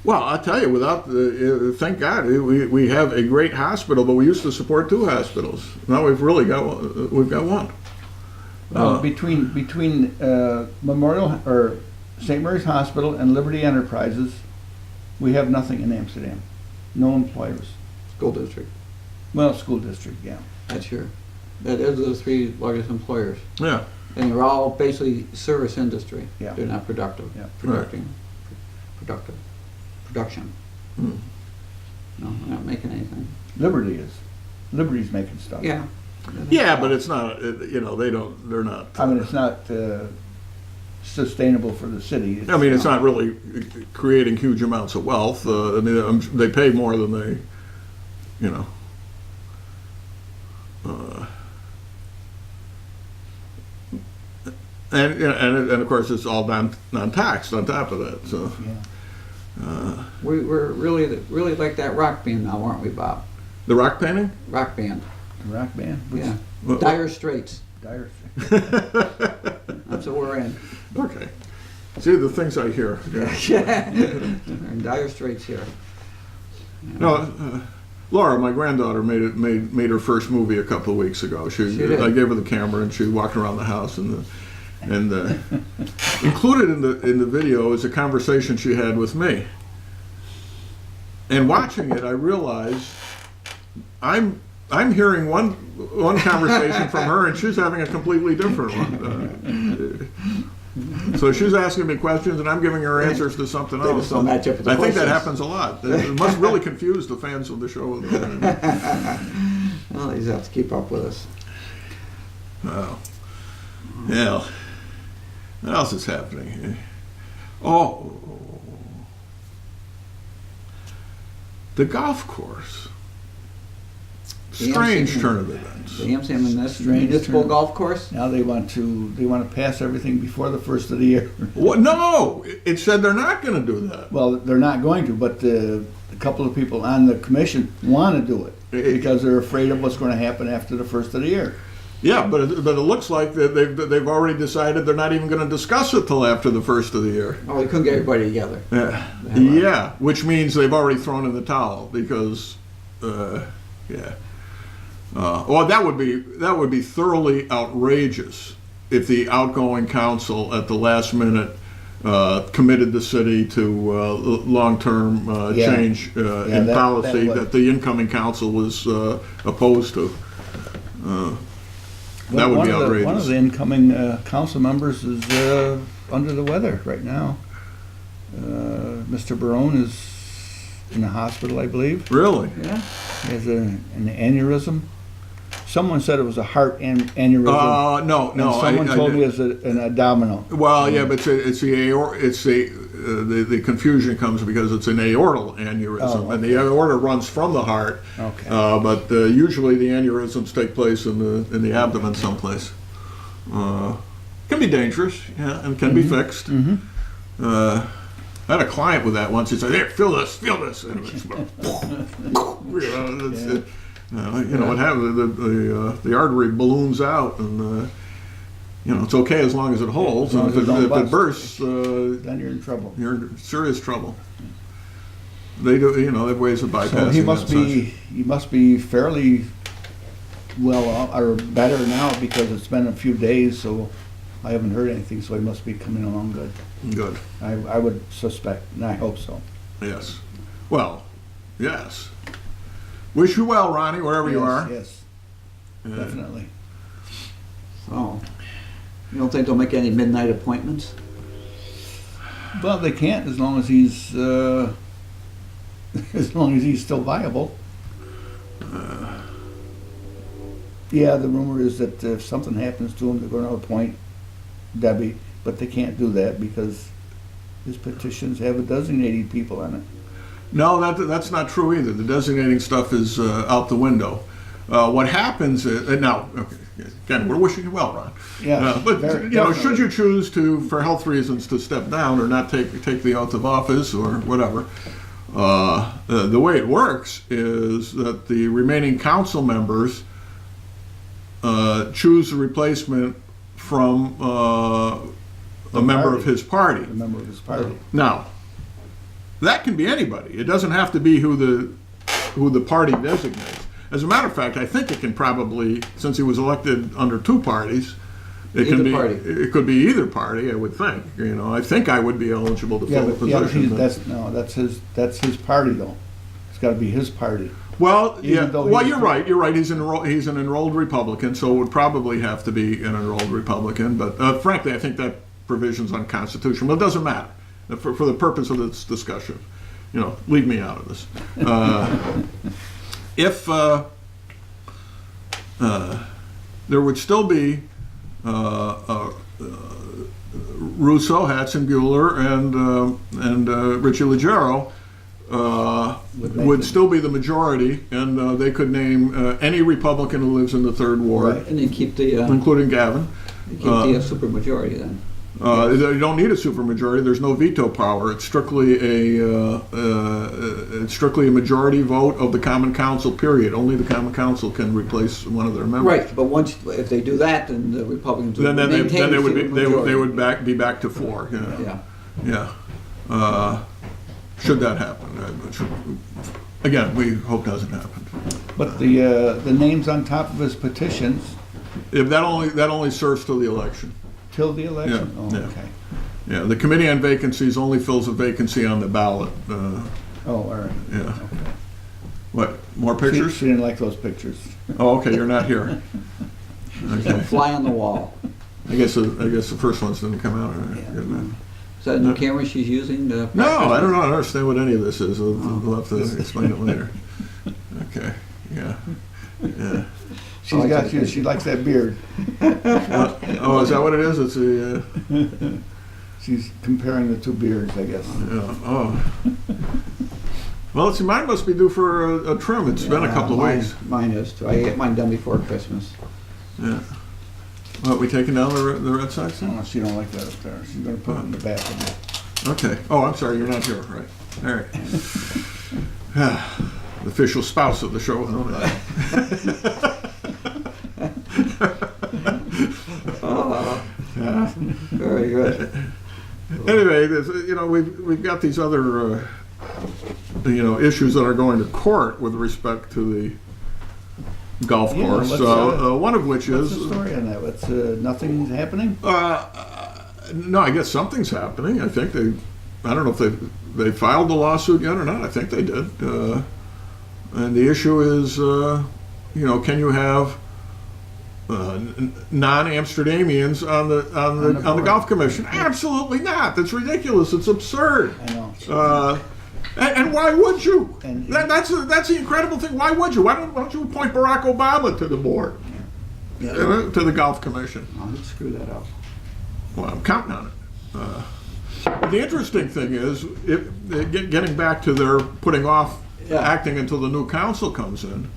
Well, I'll tell you, without the, thank God, we have a great hospital, but we used to support 2 hospitals. Now we've really got one. Between Memorial or St. Mary's Hospital and Liberty Enterprises, we have nothing in Amsterdam. No employers. School district. Well, school district, yeah. That is the 3 largest employers. Yeah. And they're all basically service industry. Yeah. They're not productive. Yeah. Production. Hmm. No, we're not making anything. Liberty is. Liberty's making stuff. Yeah. Yeah, but it's not. They're not. I mean, it's not sustainable for the city. I mean, it's not really creating huge amounts of wealth. I mean, they pay more than they, you know. And of course, it's all non-taxed on top of that. So. Yeah. We're really like that rock band now, aren't we, Bob? The rock painting? Rock band. The rock band? Which Yeah. Well- Dire Straits. Dire That's what we're in. Okay. See the things I hear. Yeah. We're in dire straits here. No, Laura, my granddaughter, made her first movie a couple of weeks ago. She did. I gave her the camera and she walked around the house and included in the video is a conversation she had with me. And watching it, I realized I'm hearing one conversation from her, and she's having a completely different one. So she's asking me questions, and I'm giving her answers to something They else. just don't match up with the I think that questions. happens a lot. It must really confuse the fans of the show. Well, you have to keep up with us. Oh, yeah. What else is happening? Oh, the golf course. Strange turn of events. The Amsterdam Strange Municipal turn. Golf Course. Now they want to pass everything before the first of the year. What? No, it said they're not going to do that. Well, they're not going to, but a couple of people on the commission want to do it because they're afraid of what's going to happen after the first of the year. Yeah, but it looks like that they've already decided they're not even going to discuss it till after the first of the year. Oh, they couldn't get everybody together. Yeah, which means they've already thrown in the towel because, yeah. Well, that would be thoroughly outrageous if the outgoing council at the last minute committed the city to long-term change in policy that the incoming council was opposed to. That would be outrageous. One of the incoming council members is under the weather right now. Mr. Barone is in the hospital, I believe. Really? Yeah. He has an aneurysm. Someone said it was a heart aneurysm. No. And someone told me it's an abdominal. Well, yeah, but the confusion comes because it's an aortal aneurysm, Oh, and the aorta runs from the heart. Okay. But usually the aneurysms take place in the abdomen someplace. Can be dangerous, yeah, and can be fixed. I had a client with that once. He said, "Here, feel this," and it's, what happens? The artery balloons out, and it's okay as long as it holds. And if it bursts, Then you're in trouble. you're in serious trouble. They do, they have ways of bypassing. So he that must be fairly well off, or better now because it's been a few days. So I haven't heard anything, so he must be coming along good. Good. I would suspect, and I hope so. Yes. Well, yes. Wish you well, Ronnie, wherever you are. Yes, Yeah. definitely. So, you don't think they'll make any midnight appointments? Well, they can't as long as he's as long as he's still viable. Yeah, the rumor is that if something happens to him, they're going to appoint Debbie, but they can't do that because his petitions have a designating people on it. No, that's not true either. The designating stuff is out the window. What happens is, now, okay, again, we're wishing you well, Ron. Yeah, But, very- you know, definitely. should you choose to, for health reasons, to step down or not take the oath of office or whatever, the way it works is that the remaining council members choose a replacement from a member of his party. A member of his party. Now, that can be anybody. It doesn't have to be who the party designates. As a matter of fact, I think it can probably, since he was elected under two parties, it can Either be. party. It could be either party. I would think. You know, I think I would be eligible to Yeah, fill but, the yeah, position. but that's his party though. It's got to be his party. Well, yeah. though Well, he- you're right. You're right. He's an enrolled Republican, so it would probably have to be an enrolled Republican. But frankly, I think that provision's unconstitutional. But it doesn't matter for the purpose of this discussion. You know, leave me out of this. If there would still be Russo, Hatzenbuehler, and Richie Leggero would still be the majority, and they could name any Republican who lives in the third ward, Right. And then keep the including Gavin. supermajority then. You don't need a supermajority. There's no veto power. It's strictly a majority vote of the Common Council. Period. Only the Common Council can replace one of their members. Right, but if they do that, then the Republicans would Then maintain they the would supermajority. be back to four. Yeah. Yeah. Should that happen? Again, we hope doesn't happen. But the names on top of his petitions If that only serves till the election. till the election. Yeah, Oh, yeah. okay. Yeah, the Committee on Vacancies only fills a vacancy on the ballot. Oh, all right. Yeah. Okay. What? More She pictures? didn't like those pictures. Oh, okay. You're not here. Okay. Fly on the wall. I guess the first ones didn't come out. Yeah. Good enough. Is that a new camera she's using? To No, practice? I don't know. I don't understand what any of this is. We'll have to explain it later. Okay. Yeah. Yeah. She's got you. She likes that beard. Oh, is that what it is? It's a. She's comparing the two beards, I guess. Yeah. Oh. Well, see, mine must be due for a trim. It's been a couple of weeks. Mine is too. I get mine done before Christmas. Yeah. What, we taking down the Red Sox then? Oh, she don't like that up there. She's gonna put it in the back of it. Okay. Oh, I'm sorry. You're not here. Right. All right. The official spouse of the show. Very good. Anyway, we've got these other issues that are going to court with respect to the golf Yeah, course. One of which What's is the story on that? What's nothing's happening? no, I guess something's happening. I think I don't know if they filed the lawsuit yet or not. I think they did. And the issue is, can you have non-Amsterdamians on the board. golf commission? Absolutely not. That's ridiculous. It's absurd. I know. And why would you? And- That's the incredible thing. Why would you? Why don't you appoint Barack Obama to the board, Yeah. to the golf commission? I'll screw that up. Well, I'm counting on it. The interesting thing is, getting back to their putting off Yeah. acting until the new council comes in,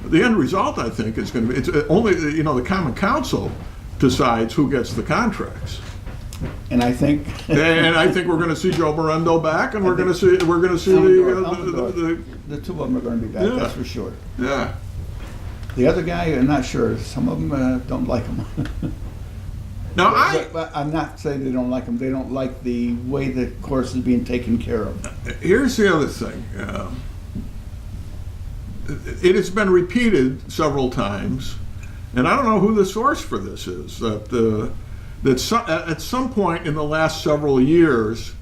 the end result, I think, is going to be, it's only, the Common Council decides who gets the contracts. And I think And I think we're going to see Joe Morendo back, and we're going to see Elmendorf. the the two of them are going to be back. Yeah. That's for sure. yeah. The other guy, I'm not sure. Some of them don't like him. Now But I'm not saying they don't like him. They don't like the way the course is being taken care of. Here's the other thing. It has been repeated several times, and I don't know who the source for this is, that that at some point in the last several years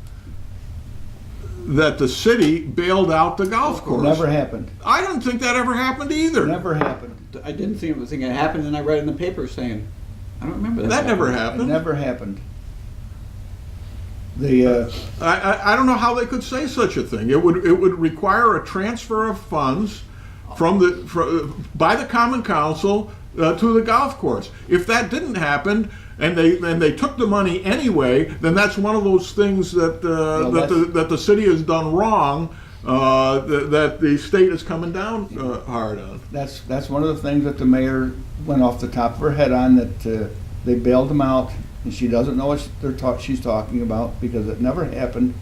that the city bailed out the golf course. Never happened. I don't think that ever happened either. Never happened. I didn't think it happened, and I read in the paper saying, I don't remember that. That never It happened. never happened. The I don't know how they could say such a thing. It would require a transfer of funds by the Common Council to the golf course. If that didn't happen, and they took the money anyway, then that's one of those things that that the city has done wrong. That the state is coming down hard on. that's one of the things that the mayor went off the top of her head on, that they bailed them out, and she doesn't know what she's talking about, because it never happened.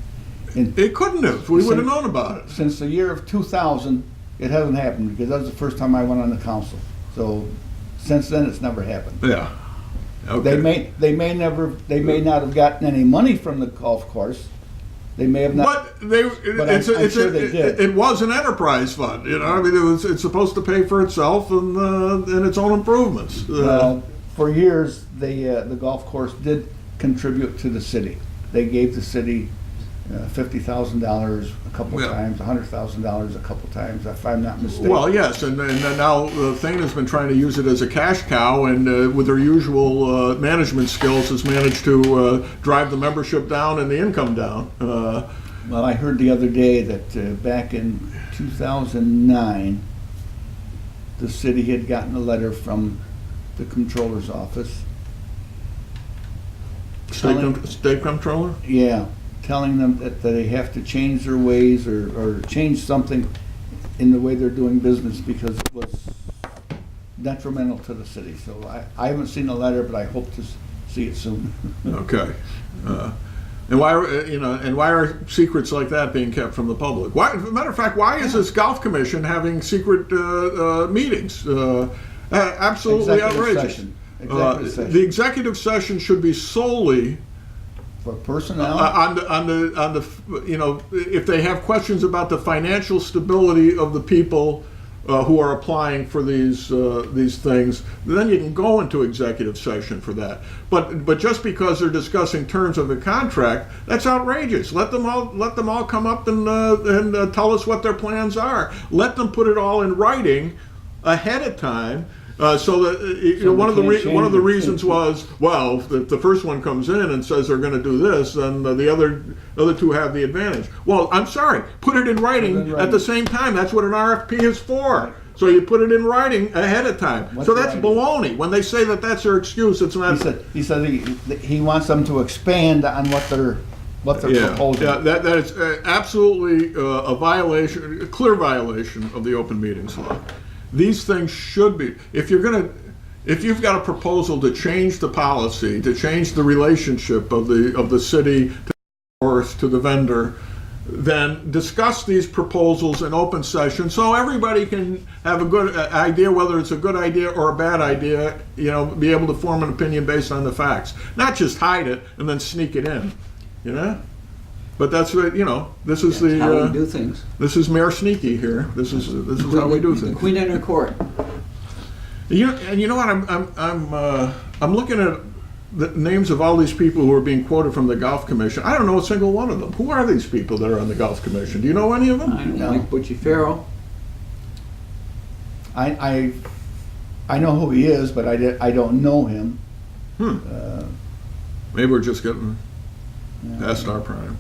And It couldn't have. We would have known about it. since the year of 2000, it hasn't happened, because that was the first time I went on the council. So since then, it's never happened. Yeah. Okay. They may not have gotten any money from the golf course. They may have not. But I'm sure they did. It was an enterprise fund. You know, I mean, it's supposed to pay for itself and its own improvements. For years, the golf course did contribute to the city. They gave the city $50,000 a couple Yeah. times, $100,000 a couple times, if I'm not mistaken. Well, yes, and now Thane has been trying to use it as a cash cow, and with their usual management skills, has managed to drive the membership down and the income down. Well, I heard the other day that back in 2009, the city had gotten a letter from the comptroller's office. State comptroller? Yeah, telling them that they have to change their ways, or change something in the way they're doing business, because it was detrimental to the city. So I haven't seen the letter, but I hope to see it soon. Okay. And why are secrets like that being kept from the public? Why, as a matter of fact, why is this golf commission having secret meetings? Absolutely Executive outrageous. session. Executive session. The executive session should be solely For personnel, on the if they have questions about the financial stability of the people who are applying for these things, then you can go into executive session for that. But just because they're discussing terms of a contract, that's outrageous. Let them all come up and tell us what their plans are. Let them put it all in writing ahead of time. So that So one of the they can't one of the change it. reasons was, well, if the first one comes in and says they're going to do this, then the other two have the advantage. Well, I'm sorry, put it in writing at the same time. That's what an RFP is for. So you put it in writing ahead of time. What's So that's writing? baloney. When they say that that's their excuse, it's not. he said he wants them to expand on what they're proposing. Yeah, that is absolutely a violation, a clear violation of the open meetings law. These things should be, if you've got a proposal to change the policy, to change the relationship of the city to the vendor, then discuss these proposals in open session so everybody can have a good idea whether it's a good idea or a bad idea, be able to form an opinion based on the facts. Not just hide it and then sneak it in, But that's what, this is That's how we do things. This is Mayor Sneaky here. This is how we do The things. queen in her court. And you know what? I'm looking at the names of all these people who are being quoted from the Golf Commission. I don't know a single one of them. Who are these people that are on the Golf Commission? Do you know any of them? I don't No. like Butchie Farrell. I know who he is, but I don't know him. Maybe we're just getting past our prime.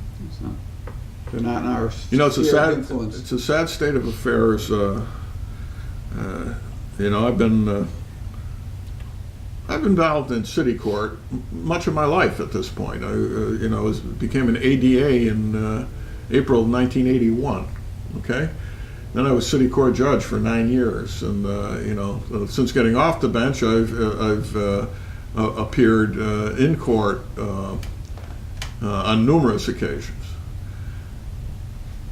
They're not in our It's a sphere of sad, influence. it's a sad state of affairs. I've been involved in city court much of my life at this point. I became an ADA in April of 1981. Okay, then I was city court judge for 9 years, and since getting off the bench, I've appeared in court on numerous occasions.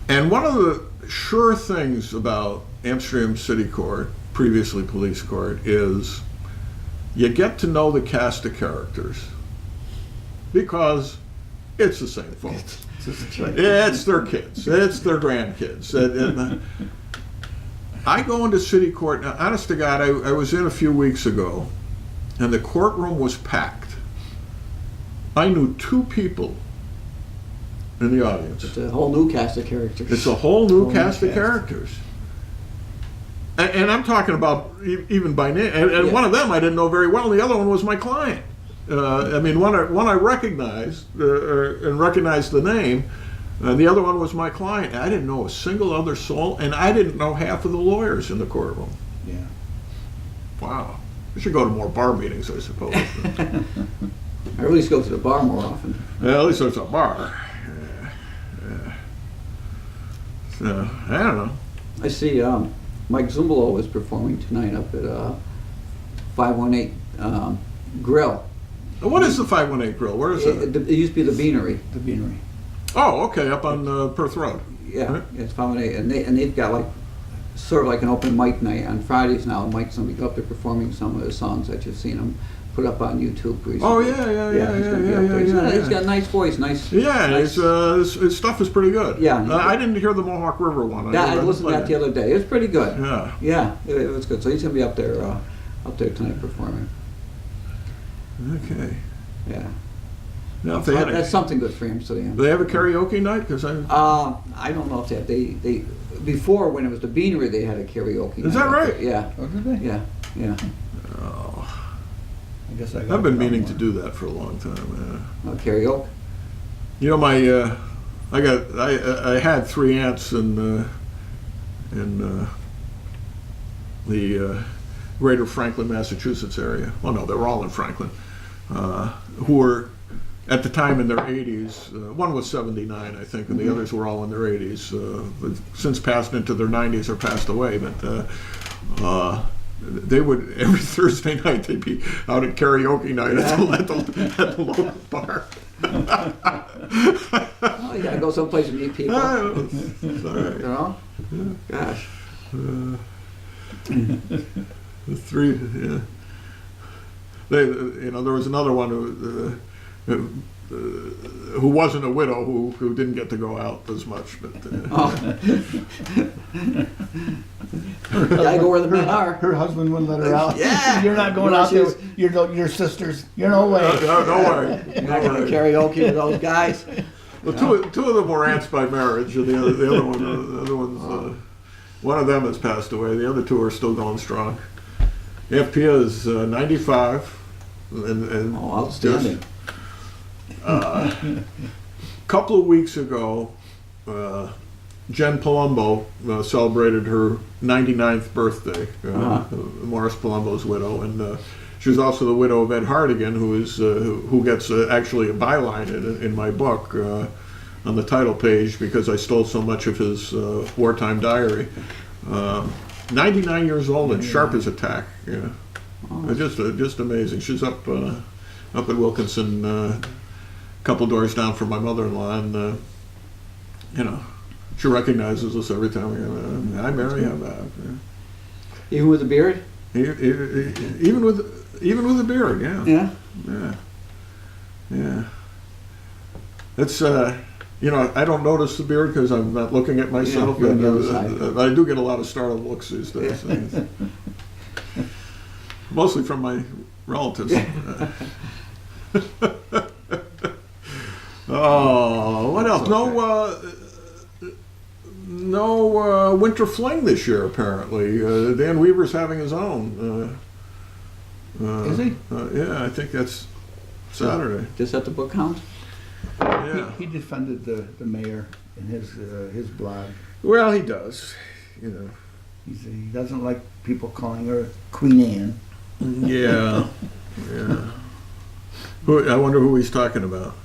And one of the sure things about Amsterdam City Court, previously police court, is you get to know the cast of characters because it's the same folks. It's their kids. It's their grandkids. And I go into city court, now, honest to God, I was in a few weeks ago, and the courtroom was packed. I knew 2 people in the audience. It's a whole new cast of characters. It's a whole new Whole cast new of cast. characters. And I'm talking about even by name. And Yeah. one of them I didn't know very well, and the other one was my client. I mean, one I recognized and recognized the name. The other one was my client. I didn't know a single other soul, and I didn't know half of the lawyers in the courtroom. Yeah. Wow. I should go to more bar meetings, I suppose. I at least go to the bar more often. Well, at least there's a bar. Yeah. So, I don't know. I see Mike Zumbalo is performing tonight up at 518 Grill. What is the 518 Grill? Where is it? It used to be the Beanery. The Beanery. Oh, okay, up on Perth Road. Yeah, Right. it's 518, and they've got like sort of like an open mic night on Fridays now. Mike's gonna be up there performing some of his songs that you've seen him put up on YouTube recently. Oh, yeah. He's gonna be up there. Yeah. He's got a nice voice, nice. Yeah, nice, his stuff is pretty good. Yeah. I didn't hear the Mohawk River one. Yeah, I never listened to that played the other day. It was pretty good. Yeah. Yeah, it was good. So he's gonna be up there tonight performing. Okay. Yeah, Now, if so they had that's something good for Amsterdam. do they have a karaoke night? Because I I don't know if they before when it was the Beanery they had a karaoke. Is night that up right? there. Yeah, Oh, did they? yeah. I guess I got I've been it meaning to somewhere. do that for a long time. Karaoke. You know, I had 3 aunts in the greater Franklin, Massachusetts area. Well, no, they were all in Franklin, who were at the time in their 80s. One was 79, I think, and the others were all in their 80s. But since passed into their 90s or passed away, but they would every Thursday night they'd be out at karaoke night at the local bar. Oh, you gotta go someplace and meet people. It's all right. You know? Gosh. The 3, yeah. There was another one who wasn't a widow who didn't get to go out as much, but Gotta go where the men are. Her husband wouldn't let her out. Yeah. You're not going No, out there she's- with your sisters. You're no way. no worry. You're not gonna karaoke with those guys. Well, two of them were aunts by marriage, and the other one's one of them has passed away. The other 2 are still going strong. FP is 95, and Oh, outstanding. a couple of weeks ago, Jen Palumbo celebrated her 99th birthday. Morris Palumbo's widow, and she was also the widow of Ed Hardigan, who gets actually a byline in my book on the title page because I stole so much of his wartime diary. 99 years old and sharp as a tack. Yeah, just amazing. She's up at Wilkinson, a couple doors down from my mother-in-law, and she recognizes us every time we go. Hi, Mary. How about? Even with the beard? Even with a beard, yeah. Yeah. It's I don't notice the beard because I'm not looking at myself. Yeah, you're on the but, other side. I do get a lot of startled looks these days. Mostly from my relatives. Oh, what else? No winter fling this year, apparently. Dan Weaver's having his own. Is he? Yeah, I think that's Saturday. Just at the book count? Yeah. He defended the mayor in his blog. Well, he does. He doesn't like people calling her Queen Anne. Yeah. Yeah. I wonder who he's talking about.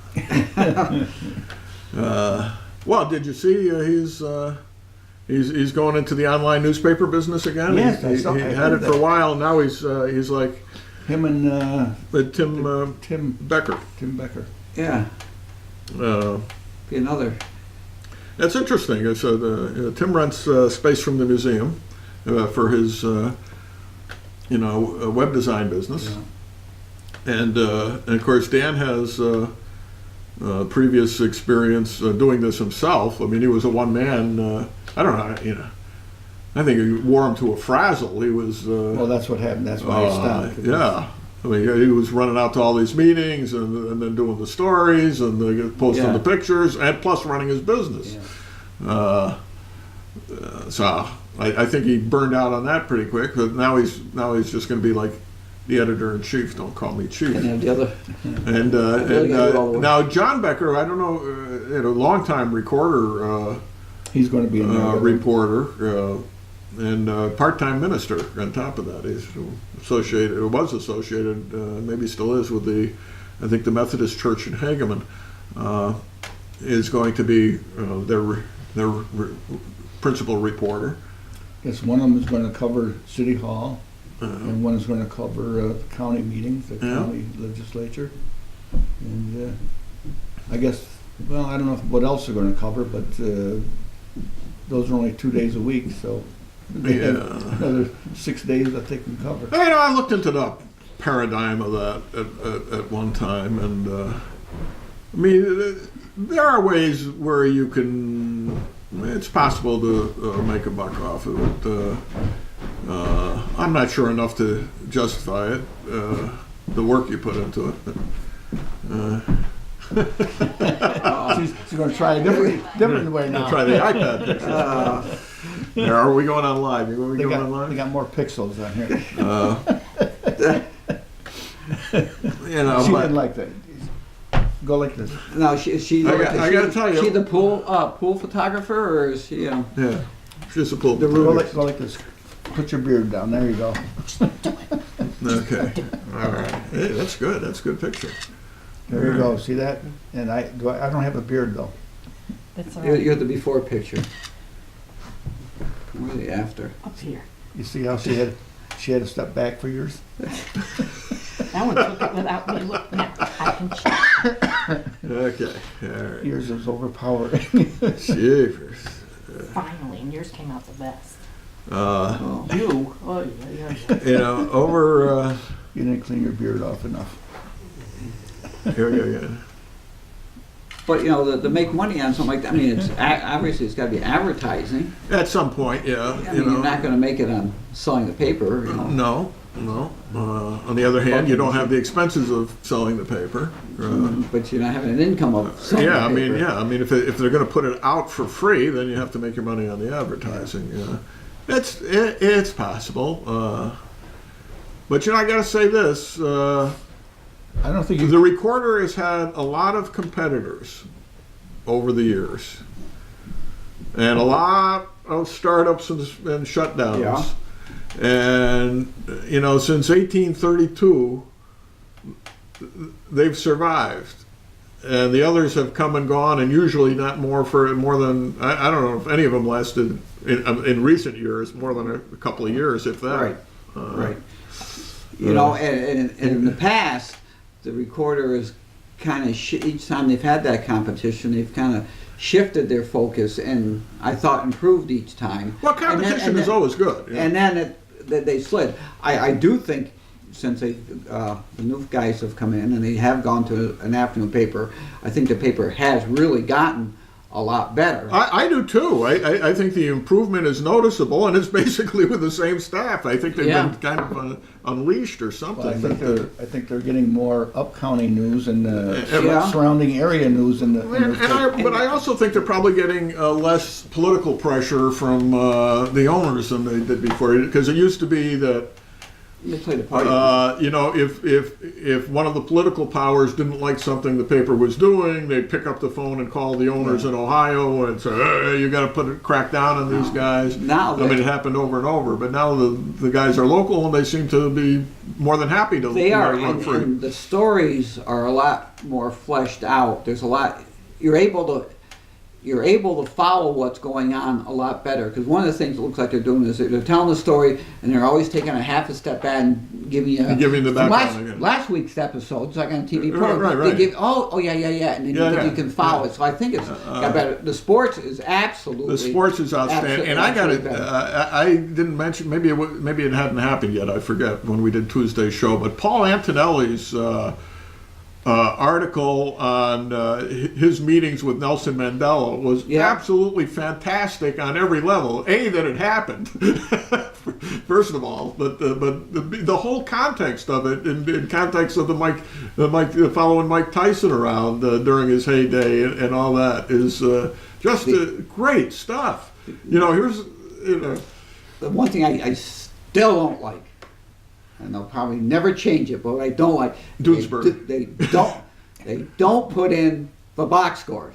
Well, did you see he's going into the online newspaper business again? Yes, he I had heard it for a that. while. Now he's like Him and Tim Becker. Tim Becker. Yeah, be another. That's interesting. Tim rents space from the museum for his web design business, and of course Dan has previous experience doing this himself. I mean, he was a one man. I don't know. I think he wore him to a frazzle. He was. Well, that's what happened. That's why he stopped. Yeah, I mean, he was running out to all these meetings and then doing the stories and posting Yeah. the pictures, and plus running his business. Yeah. So I think he burned out on that pretty quick. But now he's just going to be like the editor in chief. Don't call me chief. And then the other, And, really gotta do all the work. now John Becker, I don't know, longtime recorder, He's going to be in there. reporter, and part-time minister on top of that. He's associated, or was associated, maybe still is, with I think the Methodist Church in Hageman, is going to be their principal reporter. Yes, one of them is going to cover City Hall, and one is going to cover the county meetings, the Yeah. county legislature. And I guess, well, I don't know what else they're going to cover, but those are only 2 days a week, so they have Yeah. another 6 days that they can cover. I looked into the paradigm of that at one time, and I mean, there are ways where you can. It's possible to make a buck off of it. I'm not sure enough to justify it, the work you put into it. She's going to try a different way now. Try the iPad picture. There, are we going on live? Are we They going got, on live? they got more pixels on here. You know, She but didn't like that. Go like this. now she I gotta tell you- she the pool photographer, or is she, yeah, just a pull. The Go ruler. like this. Put your beard down. There you go. Okay, all right. Hey, that's good. That's a good picture. There you go. See that? And I don't have a beard though. That's all you're, right. you're the before picture. Where's the after? Up here. You see how she had to step back for yours? That one took it without me looking at it. I can check. Okay, all right. Yours is overpowering. Jeepers. Finally, and yours came out the best. Oh. You? Oh, yeah, yeah. You know, over. You didn't clean your beard off enough. Here we go again. But you know, to make money on something like that, I mean, it's obviously it's got to be advertising. At some point, yeah. I You mean, know. you're not going to make it on selling the paper. You know. No. On the other hand, you don't have the expenses of selling the paper. But you're not having an income of selling Yeah, the paper. I mean, if they're going to put it out for free, then you have to make your money on the advertising. Yeah. It's possible. But you know, I got to say this: I don't think you. the recorder has had a lot of competitors over the years, and a lot of startups and shutdowns. Yeah. And you know, since 1832, they've survived, and the others have come and gone, and usually not more than I don't know if any of them lasted in recent years more than a couple of years, if that. Right. Right. You know, and in the past, the recorder is kind of each time they've had that competition, they've kind of shifted their focus, and I thought improved each time. Well, competition is always good. Yeah. And then they slid. I do think since the new guys have come in and they have gone to an afternoon paper, I think the paper has really gotten a lot better. I do too. I think the improvement is noticeable, and it's basically with the same staff. I think they've been kind of unleashed or something. Well, I think they're getting more up-county news and Yeah. surrounding area news in the. But I also think they're probably getting less political pressure from the owners than they did before. Because it used to be that They play the party. you know, if one of the political powers didn't like something the paper was doing, they'd pick up the phone and call the owners in Ohio and say, "Hey, you got to put a crack down on these guys." Now I mean, it happened over and over. But now the guys are local, and they seem to be more than happy to They are, run and, free. and the stories are a lot more fleshed out. There's a lot. You're able to follow what's going on a lot better, because one of the things it looks like they're doing is they're telling the story and they're always taking a half a step back and giving you Giving the from background again. last week's episode. It's like on a TV Right, program. right. They give, oh yeah, and then Yeah, you can follow yeah. it. So I think it's got better. The sports is absolutely. The sports is outstanding, and I got it. absolutely better. I didn't mention, maybe it hadn't happened yet. I forget when we did Tuesday's show, but Paul Antonelli's article on his meetings with Nelson Mandela was Yeah. absolutely fantastic on every level. A, that it happened, first of all, but the whole context of it, in context of following Mike Tyson around during his heyday and all that, is just great stuff. Here's The one thing I still don't like, and they'll probably never change it, but what I don't like, Dunesburg. They don't put in the box scores.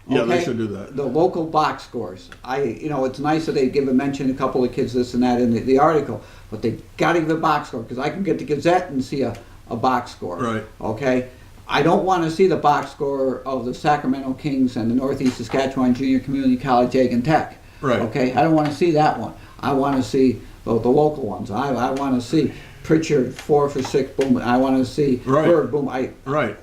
Yeah, they Okay? should do that. The local box scores. It's nice that they give a mention, a couple of kids this and that in the article, but they got to give a box score, because I can get the Gazette and see a box score. Right. Okay? I don't want to see the box score of the Sacramento Kings and the Northeast Saskatchewan Junior Community College Ag and Tech. Right. Okay? I don't want to see that one. I want to see the local ones. I want to see Pritchard 4 for 6, boom. I want to see Right. Bird, boom. Right. Right.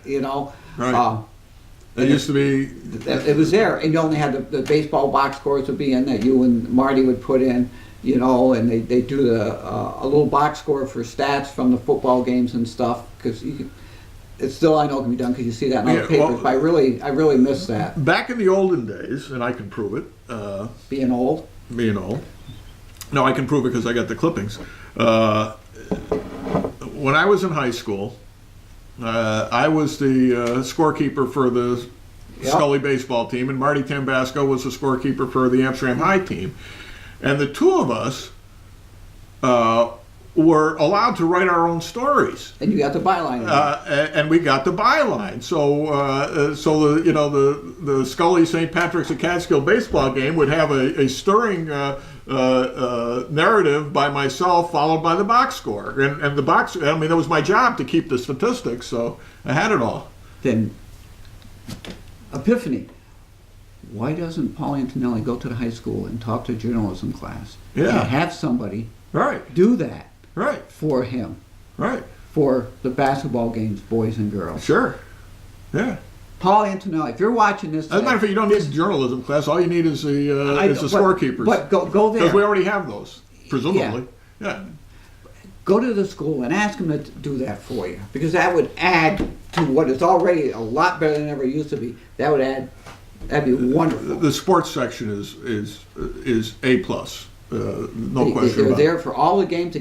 It used to be. It was there, and you only had the baseball box scores would be in that you and Marty would put in, and they do a little box score for stats from the football games and stuff, because it's still, I know, can be done because you see that in other papers. But I really miss that. Back in the olden days, and I can prove it. Being old. No, I can prove it because I got the clippings. When I was in high school, I was the scorekeeper for the Scully baseball team, and Marty Tambasco was the scorekeeper for the Amsterdam High team. And the two of us were allowed to write our own stories. And you got the byline. And we got the byline. So the Scully St. Patrick's at Catskill baseball game would have a stirring narrative by myself, followed by the box score. And the box, it was my job to keep the statistics, so I had it all. Then, epiphany. Why doesn't Paul Antonelli go to the high school and talk to journalism class? Yeah. And have somebody Right, do that right, for him, right. for the basketball games, boys and girls. Sure. Yeah. Paul Antonelli, if you're watching this, As a matter of fact, you don't need a journalism class. All you need is the scorekeepers. But go there. Because we already have those, presumably. Yeah. Go to the school and ask them to do that for you, because that would add to what is already a lot better than it ever used to be. That'd be wonderful. The sports section is A plus. No question They're about there it. for all the games.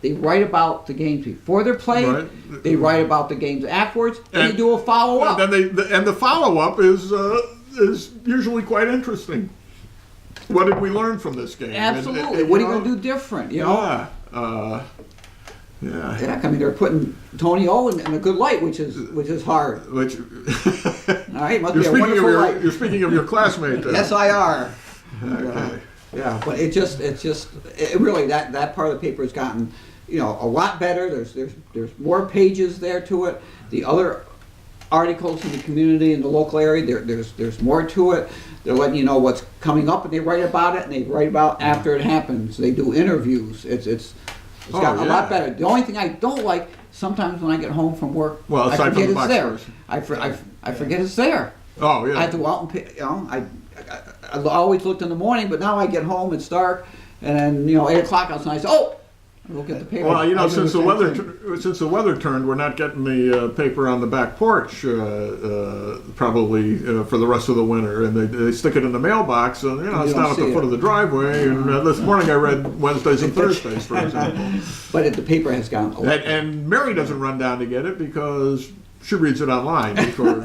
They write about the games before they're played. Right. They write about the games afterwards, and they And- do a follow up. And then the follow up is usually quite interesting. What did we learn from this game? Absolutely. And, what are you going to do different? Yeah. Yeah, I mean, they're putting Tony O in a good light, which is hard. Which, All right, must you're be a speaking wonderful of light. you're speaking of your classmate. Yes, I are. Okay. Yeah, but it really that part of the paper has gotten, a lot better. There's more pages there to it. The other articles in the community in the local area, there's more to it. They're letting you know what's coming up, and they write about it, and they write about after it happens. They do interviews. It's gotten a lot better. The only thing I don't like, sometimes when I get home from work, Well, I aside from forget the it's box there. scores. I forget it's there. Oh yeah. I have to go out and pick, I always looked in the morning, but now I get home, it's dark, and then 8 o'clock outside. I say, "Oh, I'll look at the paper." Well, I do since the the same weather thing. turned, we're not getting the paper on the back porch probably for the rest of the winter, and they stick it in the mailbox, and it's don't down at the see foot it. of the driveway. And this morning I read Wednesdays and Thursdays, for example. But the paper has gone a lot. And Mary doesn't run down to get it because she reads it online before,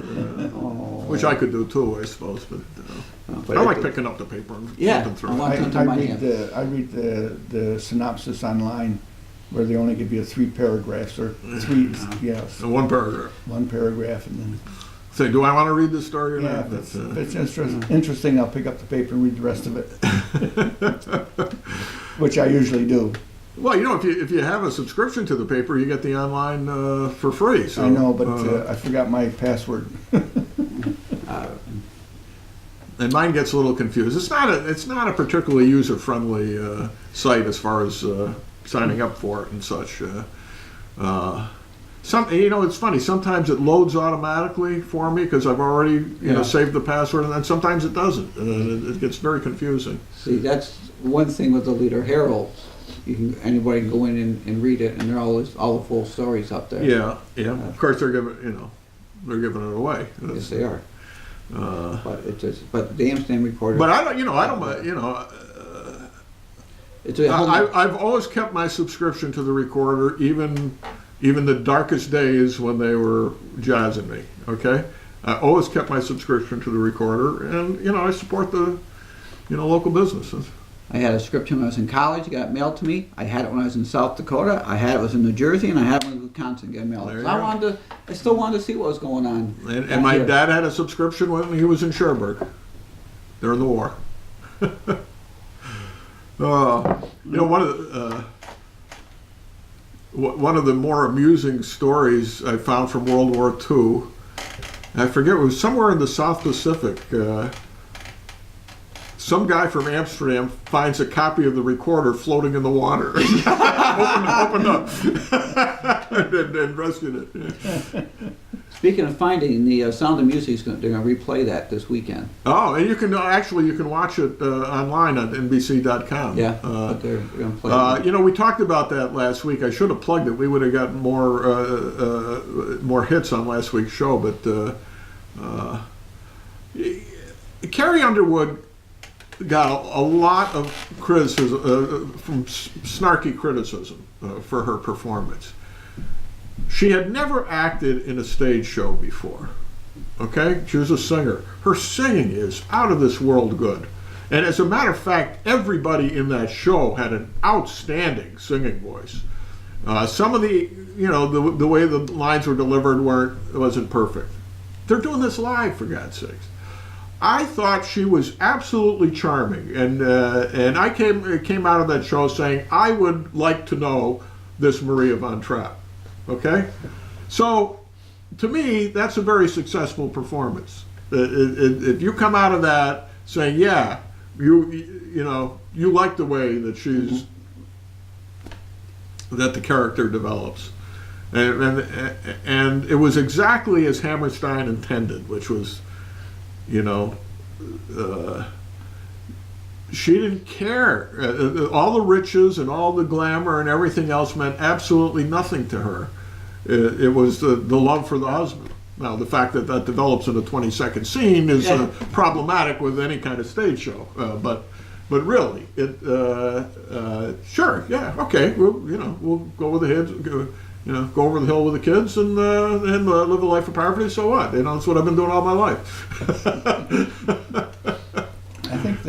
which I could do too, I suppose. But I like picking up the paper and flipping through I it. want I something in my read hand. I read the synopsis online, where they only give you 3 paragraphs or three, In one paragraph. one paragraph, and then Say, do I want to read this story or yeah, not? if it's interesting, I'll pick up the paper and read the rest of it, which I usually do. Well, if you have a subscription to the paper, you get the online for free. So I know, but I forgot my password. and mine gets a little confused. It's not a particularly user friendly site as far as signing up for it and such. It's funny. Sometimes it loads automatically for me because I've already saved the password, and then sometimes it doesn't. It gets very confusing. See, that's one thing with the Leader Herald. Anybody can go in and read it, and they're all the full stories up there. Yeah. Of course, they're giving it away. Yes, they are. But the Amsterdam Reporter. But I don't. It's a whole I've always kept my subscription to the Recorder, even the darkest days when they were jazzing me. Okay, I always kept my subscription to the Recorder, and I support the local businesses. I had a subscription when I was in college. It got mailed to me. I had it when I was in South Dakota. I had it when I was in New Jersey, and I had it when I was in Wisconsin. Got mailed. There you So I still wanted to see what was going on. And my dad had a subscription when he was in Cherbourg during the war. One of the more amusing stories I found from World War II, I forget, it was somewhere in the South Pacific. Some guy from Amsterdam finds a copy of the Recorder floating in the water. opened up and rescued it. Speaking of finding, the Sound of Music, they're going to replay that this weekend. Oh, and you can watch it online on NBC.com. Yeah, but they're going to play it. We talked about that last week. I should have plugged it. We would have gotten more hits on last week's show. But Carrie Underwood got a lot of criticism, from snarky criticism for her performance. She had never acted in a stage show before. Okay? She was a singer. Her singing is out of this world good. And as a matter of fact, everybody in that show had an outstanding singing voice. Some of the way the lines were delivered wasn't perfect. They're doing this live, for God's sakes. I thought she was absolutely charming, and I came out of that show saying I would like to know this Maria von Trapp. Okay, so to me that's a very successful performance. If you come out of that saying, yeah, you like the way that that the character develops, and it was exactly as Hammerstein intended, which was, she didn't care. All the riches and all the glamour and everything else meant absolutely nothing to her. It was the love for the husband. Now, the fact that develops in a 20-second scene is problematic with any kind of stage show. But really, sure, yeah, okay, we'll go with the kids, go over the hill with the kids and live a life of poverty. So what? That's what I've been doing all my life. I think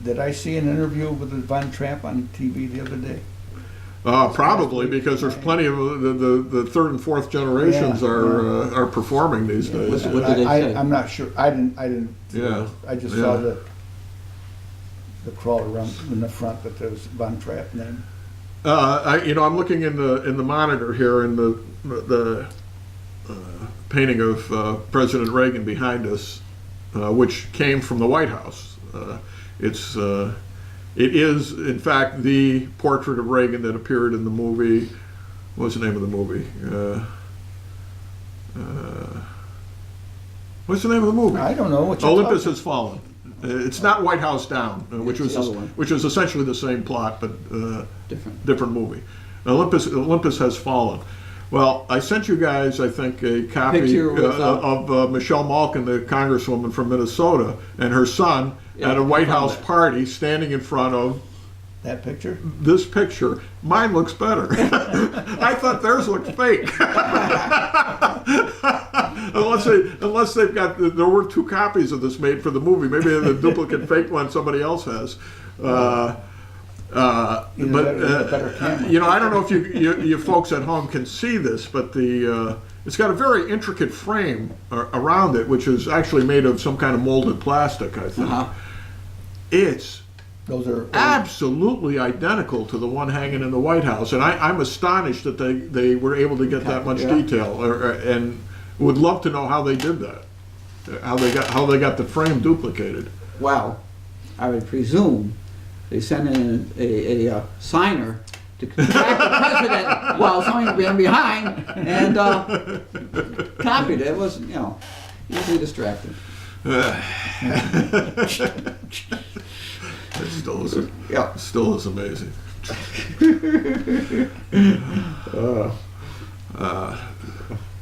did I see an interview with Von Trapp on TV the other day? Probably, because there's plenty of the third and fourth generations are performing these days. What did they say? I'm not sure. I didn't. Yeah. I just saw the crawl around in the front that there was Von Trapp name. I'm looking in the monitor here in the painting of President Reagan behind us, which came from the White House. It is, in fact, the portrait of Reagan that appeared in the movie. What's the name of the movie? What's the name of the movie? I don't know. What Olympus Has Fallen. It's not White House Down, which is essentially the same plot, but different movie. Olympus Has Fallen. Well, I sent you guys, I think, a copy of Michelle Malkin, the congresswoman from Minnesota, and her son at a White House party standing in front of that picture. This picture. Mine looks better. I thought theirs looked fake. Unless they've got, there were two copies of this made for the movie. Maybe the duplicate fake one somebody else has. I don't know if you folks at home can see this, but it's got a very intricate frame around it, which is actually made of some kind of molded plastic, I think. Those are absolutely identical to the one hanging in the White House, and I'm astonished that they were able to get that much detail, and would love to know how they did that, how they got the frame duplicated. Well, I would presume they sent in a signer to contract the president while somebody ran behind and copied it. It was, easily distracted. It still is amazing.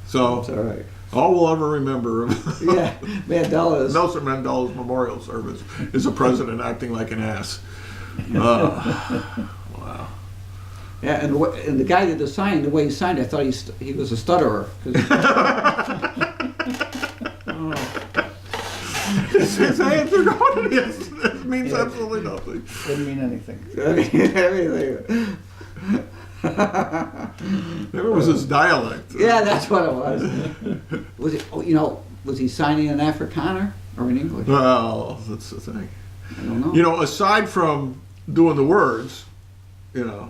So it's all right. All we'll ever remember of Nelson Mandela's Memorial Service is a president acting like an ass. Wow. Yeah, and the guy that did the sign, the way he signed, I thought he was a stutterer. 'Cause His hands are going. It means absolutely nothing. Didn't mean anything. everything. Maybe it was his dialect. Yeah, that's what it was. Was it? Oh, was he signing in Afrikaner or in English? Well, that's the thing. I don't know. You know, aside from doing the words, the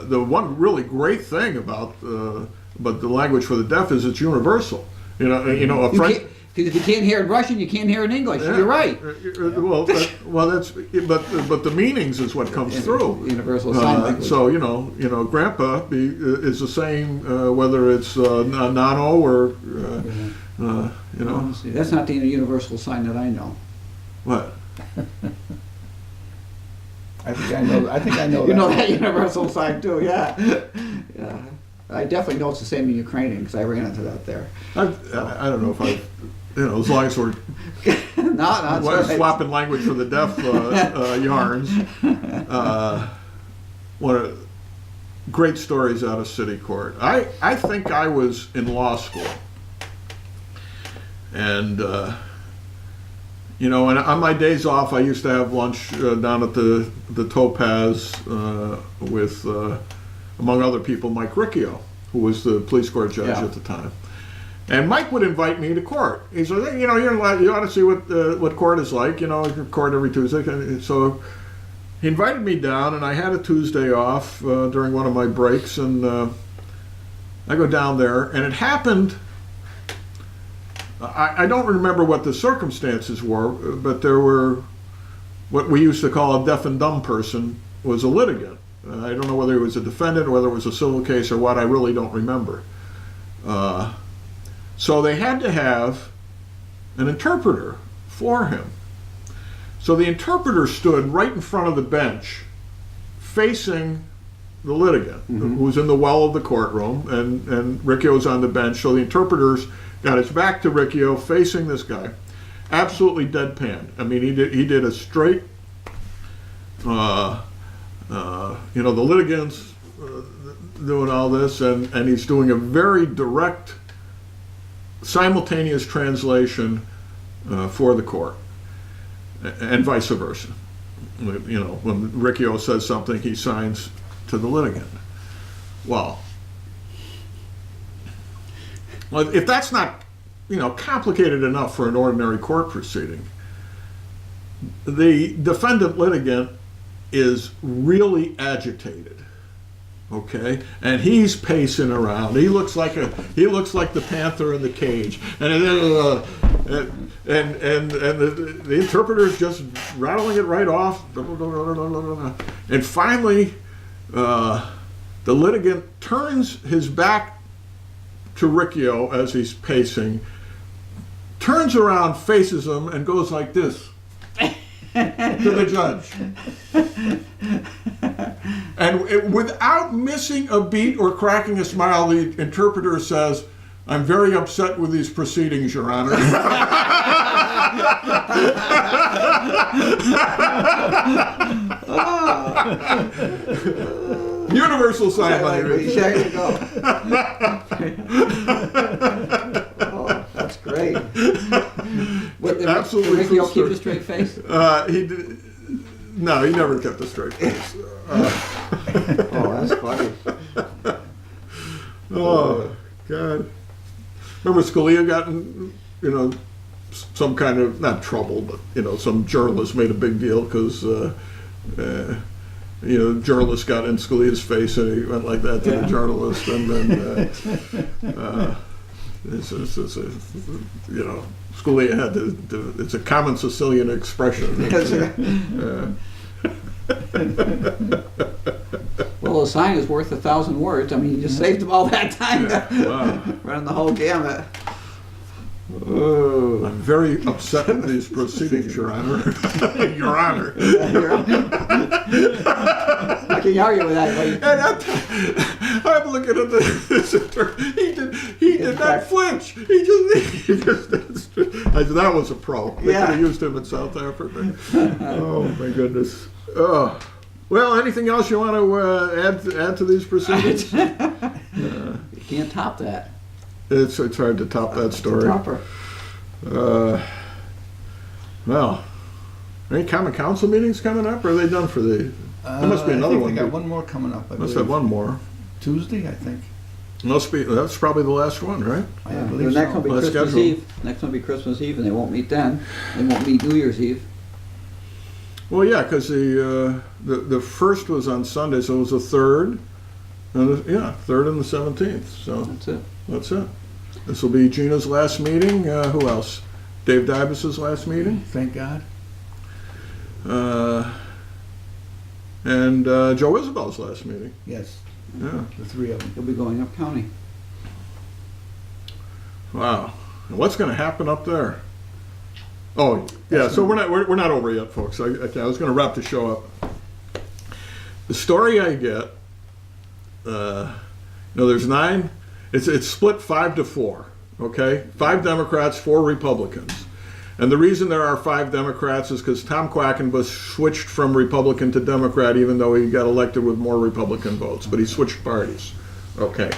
one really great thing about the language for the deaf is it's universal. A French. Because if you can't hear it in Russian, you can't hear it in English. Yeah. You're right. Well, but the meanings is what comes through. Universal sign language. So Grandpa is the same whether it's Nano or Honestly, that's not the universal sign that I know. What? I think I know that. You know that universal sign too, yeah. Yeah. I definitely know it's the same in Ukrainian because I ran into that there. I don't know if as long as we're That's right. swapping language for the deaf yarns. One of great stories out of city court. I think I was in law school, and and on my days off, I used to have lunch down at the Topaz with, among other people, Mike Riccio, who was the police court judge at the time. And Mike would invite me to court. He said, "Hey, you ought to see what court is like. Court every Tuesday." So he invited me down, and I had a Tuesday off during one of my breaks, and I go down there, and it happened. I don't remember what the circumstances were, but there were what we used to call a deaf and dumb person was a litigant. I don't know whether he was a defendant or whether it was a civil case or what. I really don't remember. So they had to have an interpreter for him. So the interpreter stood right in front of the bench, facing the litigant, who was in the well of the courtroom, and Riccio's on the bench. So the interpreter's got his back to Riccio, facing this guy, absolutely deadpan. I mean, he did a straight. The litigant's doing all this, and he's doing a very direct, simultaneous translation for the court, and vice versa. When Riccio says something, he signs to the litigant. Well, if that's not, complicated enough for an ordinary court proceeding, the defendant litigant is really agitated. Okay, and he's pacing around. He looks like the panther in the cage, and the interpreter's just rattling it right off. And finally, the litigant turns his back to Riccio as he's pacing, turns around, faces him, and goes like this to the judge. And without missing a beat or cracking a smile, the interpreter says, "I'm very upset with these proceedings, Your Honor." Universal sign language. There you go. Oh, that's great. Absolutely. Did Riccio keep a straight face? He did. No, he never kept a straight face. Oh, that's funny. Oh, God. Remember Scalia got in, some kind of, not trouble, but, some journalist made a big deal because, journalist got in Scalia's face and he went like that to the journalist. And then, Scalia had it's a common Sicilian expression. Well, a sign is worth 1,000 words. I mean, you just saved them all that time running the whole gamut. Oh, I'm very upset with these proceedings, Your Honor. Your Honor. I can argue with that. I'm looking at this attorney. He did not flinch. He just I said, that was a pro. They Yeah. could have used him in South Africa. Oh my goodness. Well, anything else you want to add to these proceedings? You can't top that. It's hard to top that story. Topper. Well, any common council meetings coming up, or are they done for the? There must be another I think one. They got one more coming up. I Must believe. have one more. Tuesday, I think. Must be. That's probably the last one, right? I Yeah. believe The next so. one will be Let's Christmas schedule. Eve. Next one will be Christmas Eve, and they won't meet then. They won't meet New Year's Eve. Well, yeah, because the first was on Sunday, so it was the third, and third and the 17th. So That's it. that's it. This will be Gina's last meeting. Who else? Dave Dibus's last meeting, Thank God. and Joe Isabel's last meeting. Yes, Yeah. the three of them. He'll be going up county. Wow. And what's going to happen up there? Oh, yeah. So we're not over yet, folks. I was going to wrap the show up. The story I get, there's 9. It's split 5-4. Okay, 5 Democrats, 4 Republicans. And the reason there are 5 Democrats is because Tom Quackenbush switched from Republican to Democrat, even though he got elected with more Republican votes. But he switched parties. Okay.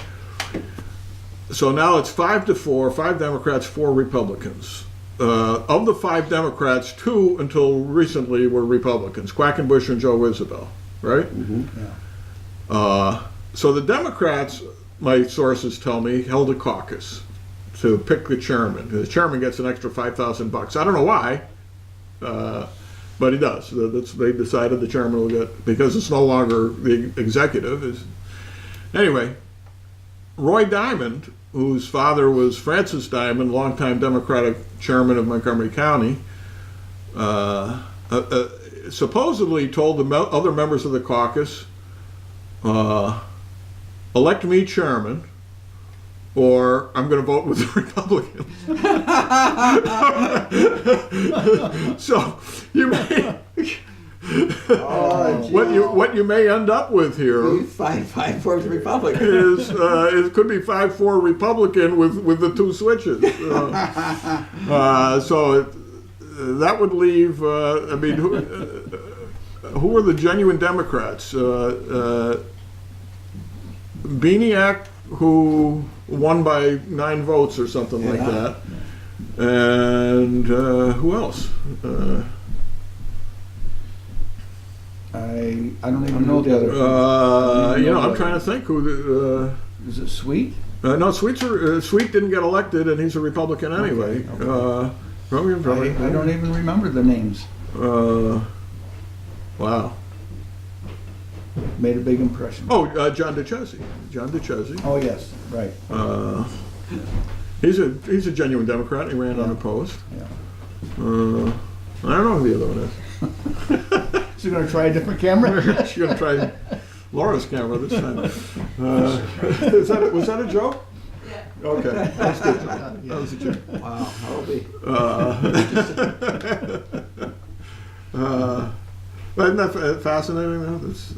So now it's 5-4, 5 Democrats, 4 Republicans. Of the 5 Democrats, 2 until recently were Republicans, Quackenbush and Joe Isabel, right? Yeah. So the Democrats, my sources tell me, held a caucus to pick the chairman. The chairman gets an extra $5,000. I don't know why, but he does. They decided the chairman will get, because it's no longer the executive. Anyway, Roy Diamond, whose father was Francis Diamond, longtime Democratic chairman of Montgomery County, supposedly told the other members of the caucus, elect me chairman, or I'm going to vote with the Republicans. So you may what you may end up with here 5-5 for the Republican. is it could be 5-4 Republican with the 2 switches. That would leave. I mean, who are the genuine Democrats? Beaniak, who won by 9 votes or something like that, and who else? I don't even know the other. I'm trying to think who. Is it Sweet? No, Sweet didn't get elected, and he's a Republican anyway. Okay. I I don't even remember the names. Wow. Made a big impression. Oh, John DeChesney. John DeChesey. Oh, yes, right. He's a genuine Democrat. And he ran unopposed. Yeah. I don't know who the other one is. So you're going to try a different camera? She's gonna try Laura's camera this time. Was that a joke? Yeah. Okay. That's good. That was a joke. Wow, that'll be. Isn't that fascinating though? This,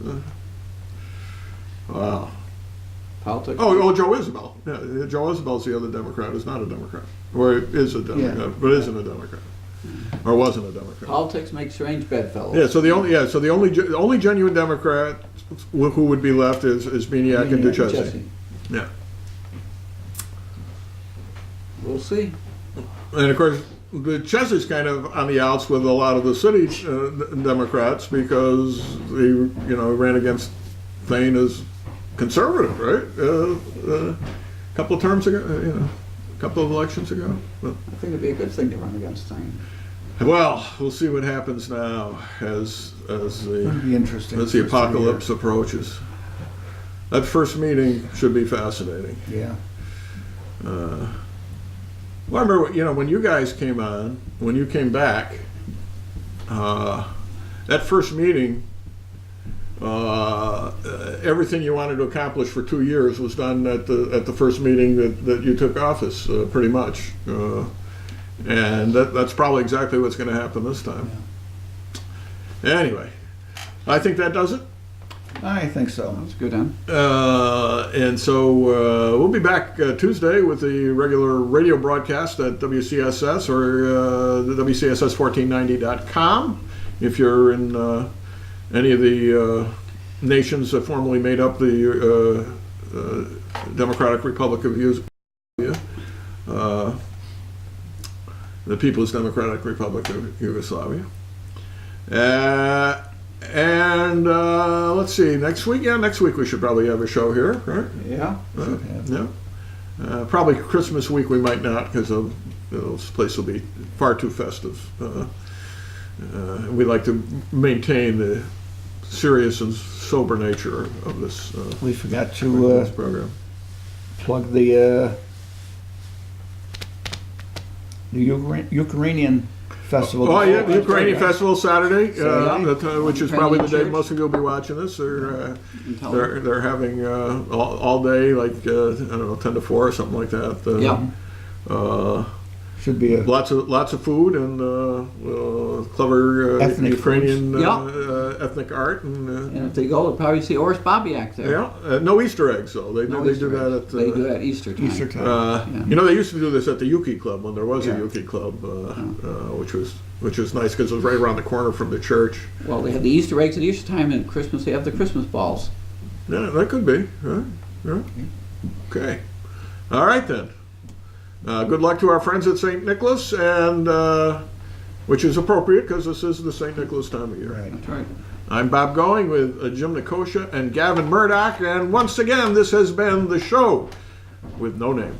wow. Politics. Oh, Joe Isabel. Yeah, Joe Isabel's the other Democrat. Is not a Democrat, or is a Democrat, but isn't a Democrat, or wasn't a Democrat. Politics make strange bedfellows. Yeah. So the only genuine Democrat who would be left is Beaniak and DeChesney. Yeah. We'll see. And of course, the Chesney's kind of on the outs with a lot of the city Democrats because he, ran against Thane as conservative, right? A couple of terms ago, a couple of elections ago. But, I think it'd be a good thing to run against Thane. well, we'll see what happens now as It'll be interesting. the apocalypse approaches. That first meeting should be fascinating. Yeah. Well, I remember, when you guys came on, when you came back, that first meeting, everything you wanted to accomplish for 2 years was done at the first meeting that you took office, pretty much. And that's probably exactly what's going to happen this time. Anyway, I think that does it. I think so. That's good, huh? And so we'll be back Tuesday with the regular radio broadcast at WCSS or the WCSS1490.com. If you're in any of the nations that formerly made up the Democratic Republic of Yugoslavia, the People's Democratic Republic of Yugoslavia. And let's see, next week we should probably have a show here, right? Yeah. Yeah. Probably Christmas week we might not, because this place will be far too festive. We like to maintain the serious and sober nature of this, We forgot this to program. plug the Ukrainian festival. Oh yeah, the Ukrainian Festival Saturday, Saturday. which is probably the day Church. most of you will be watching this. Until- They're having all day, like I don't know, 10 to 4 or something like that. Should be a Lots of food and clever Ethnic Ukrainian foods. Yeah. ethnic art and And if they go, they'll probably see Oris Babiak there. yeah, no Easter eggs though. They No do Easter that eggs. at They do that at Easter time. Easter time. Yeah. You know, they used to do this at the Yuki Club when there was Yeah. a Yuki Club, which was nice because it was right around the corner from the church. Well, they have the Easter eggs at Easter time, and at Christmas they have the Christmas balls. Yeah, that could be. Yeah. Okay. All right then. Good luck to our friends at St. Nicholas, and which is appropriate because this is the St. Nicholas time of year. Right. That's right. I'm Bob Going with Jim Nikosha and Gavin Murdoch, and once again, this has been the show with no name.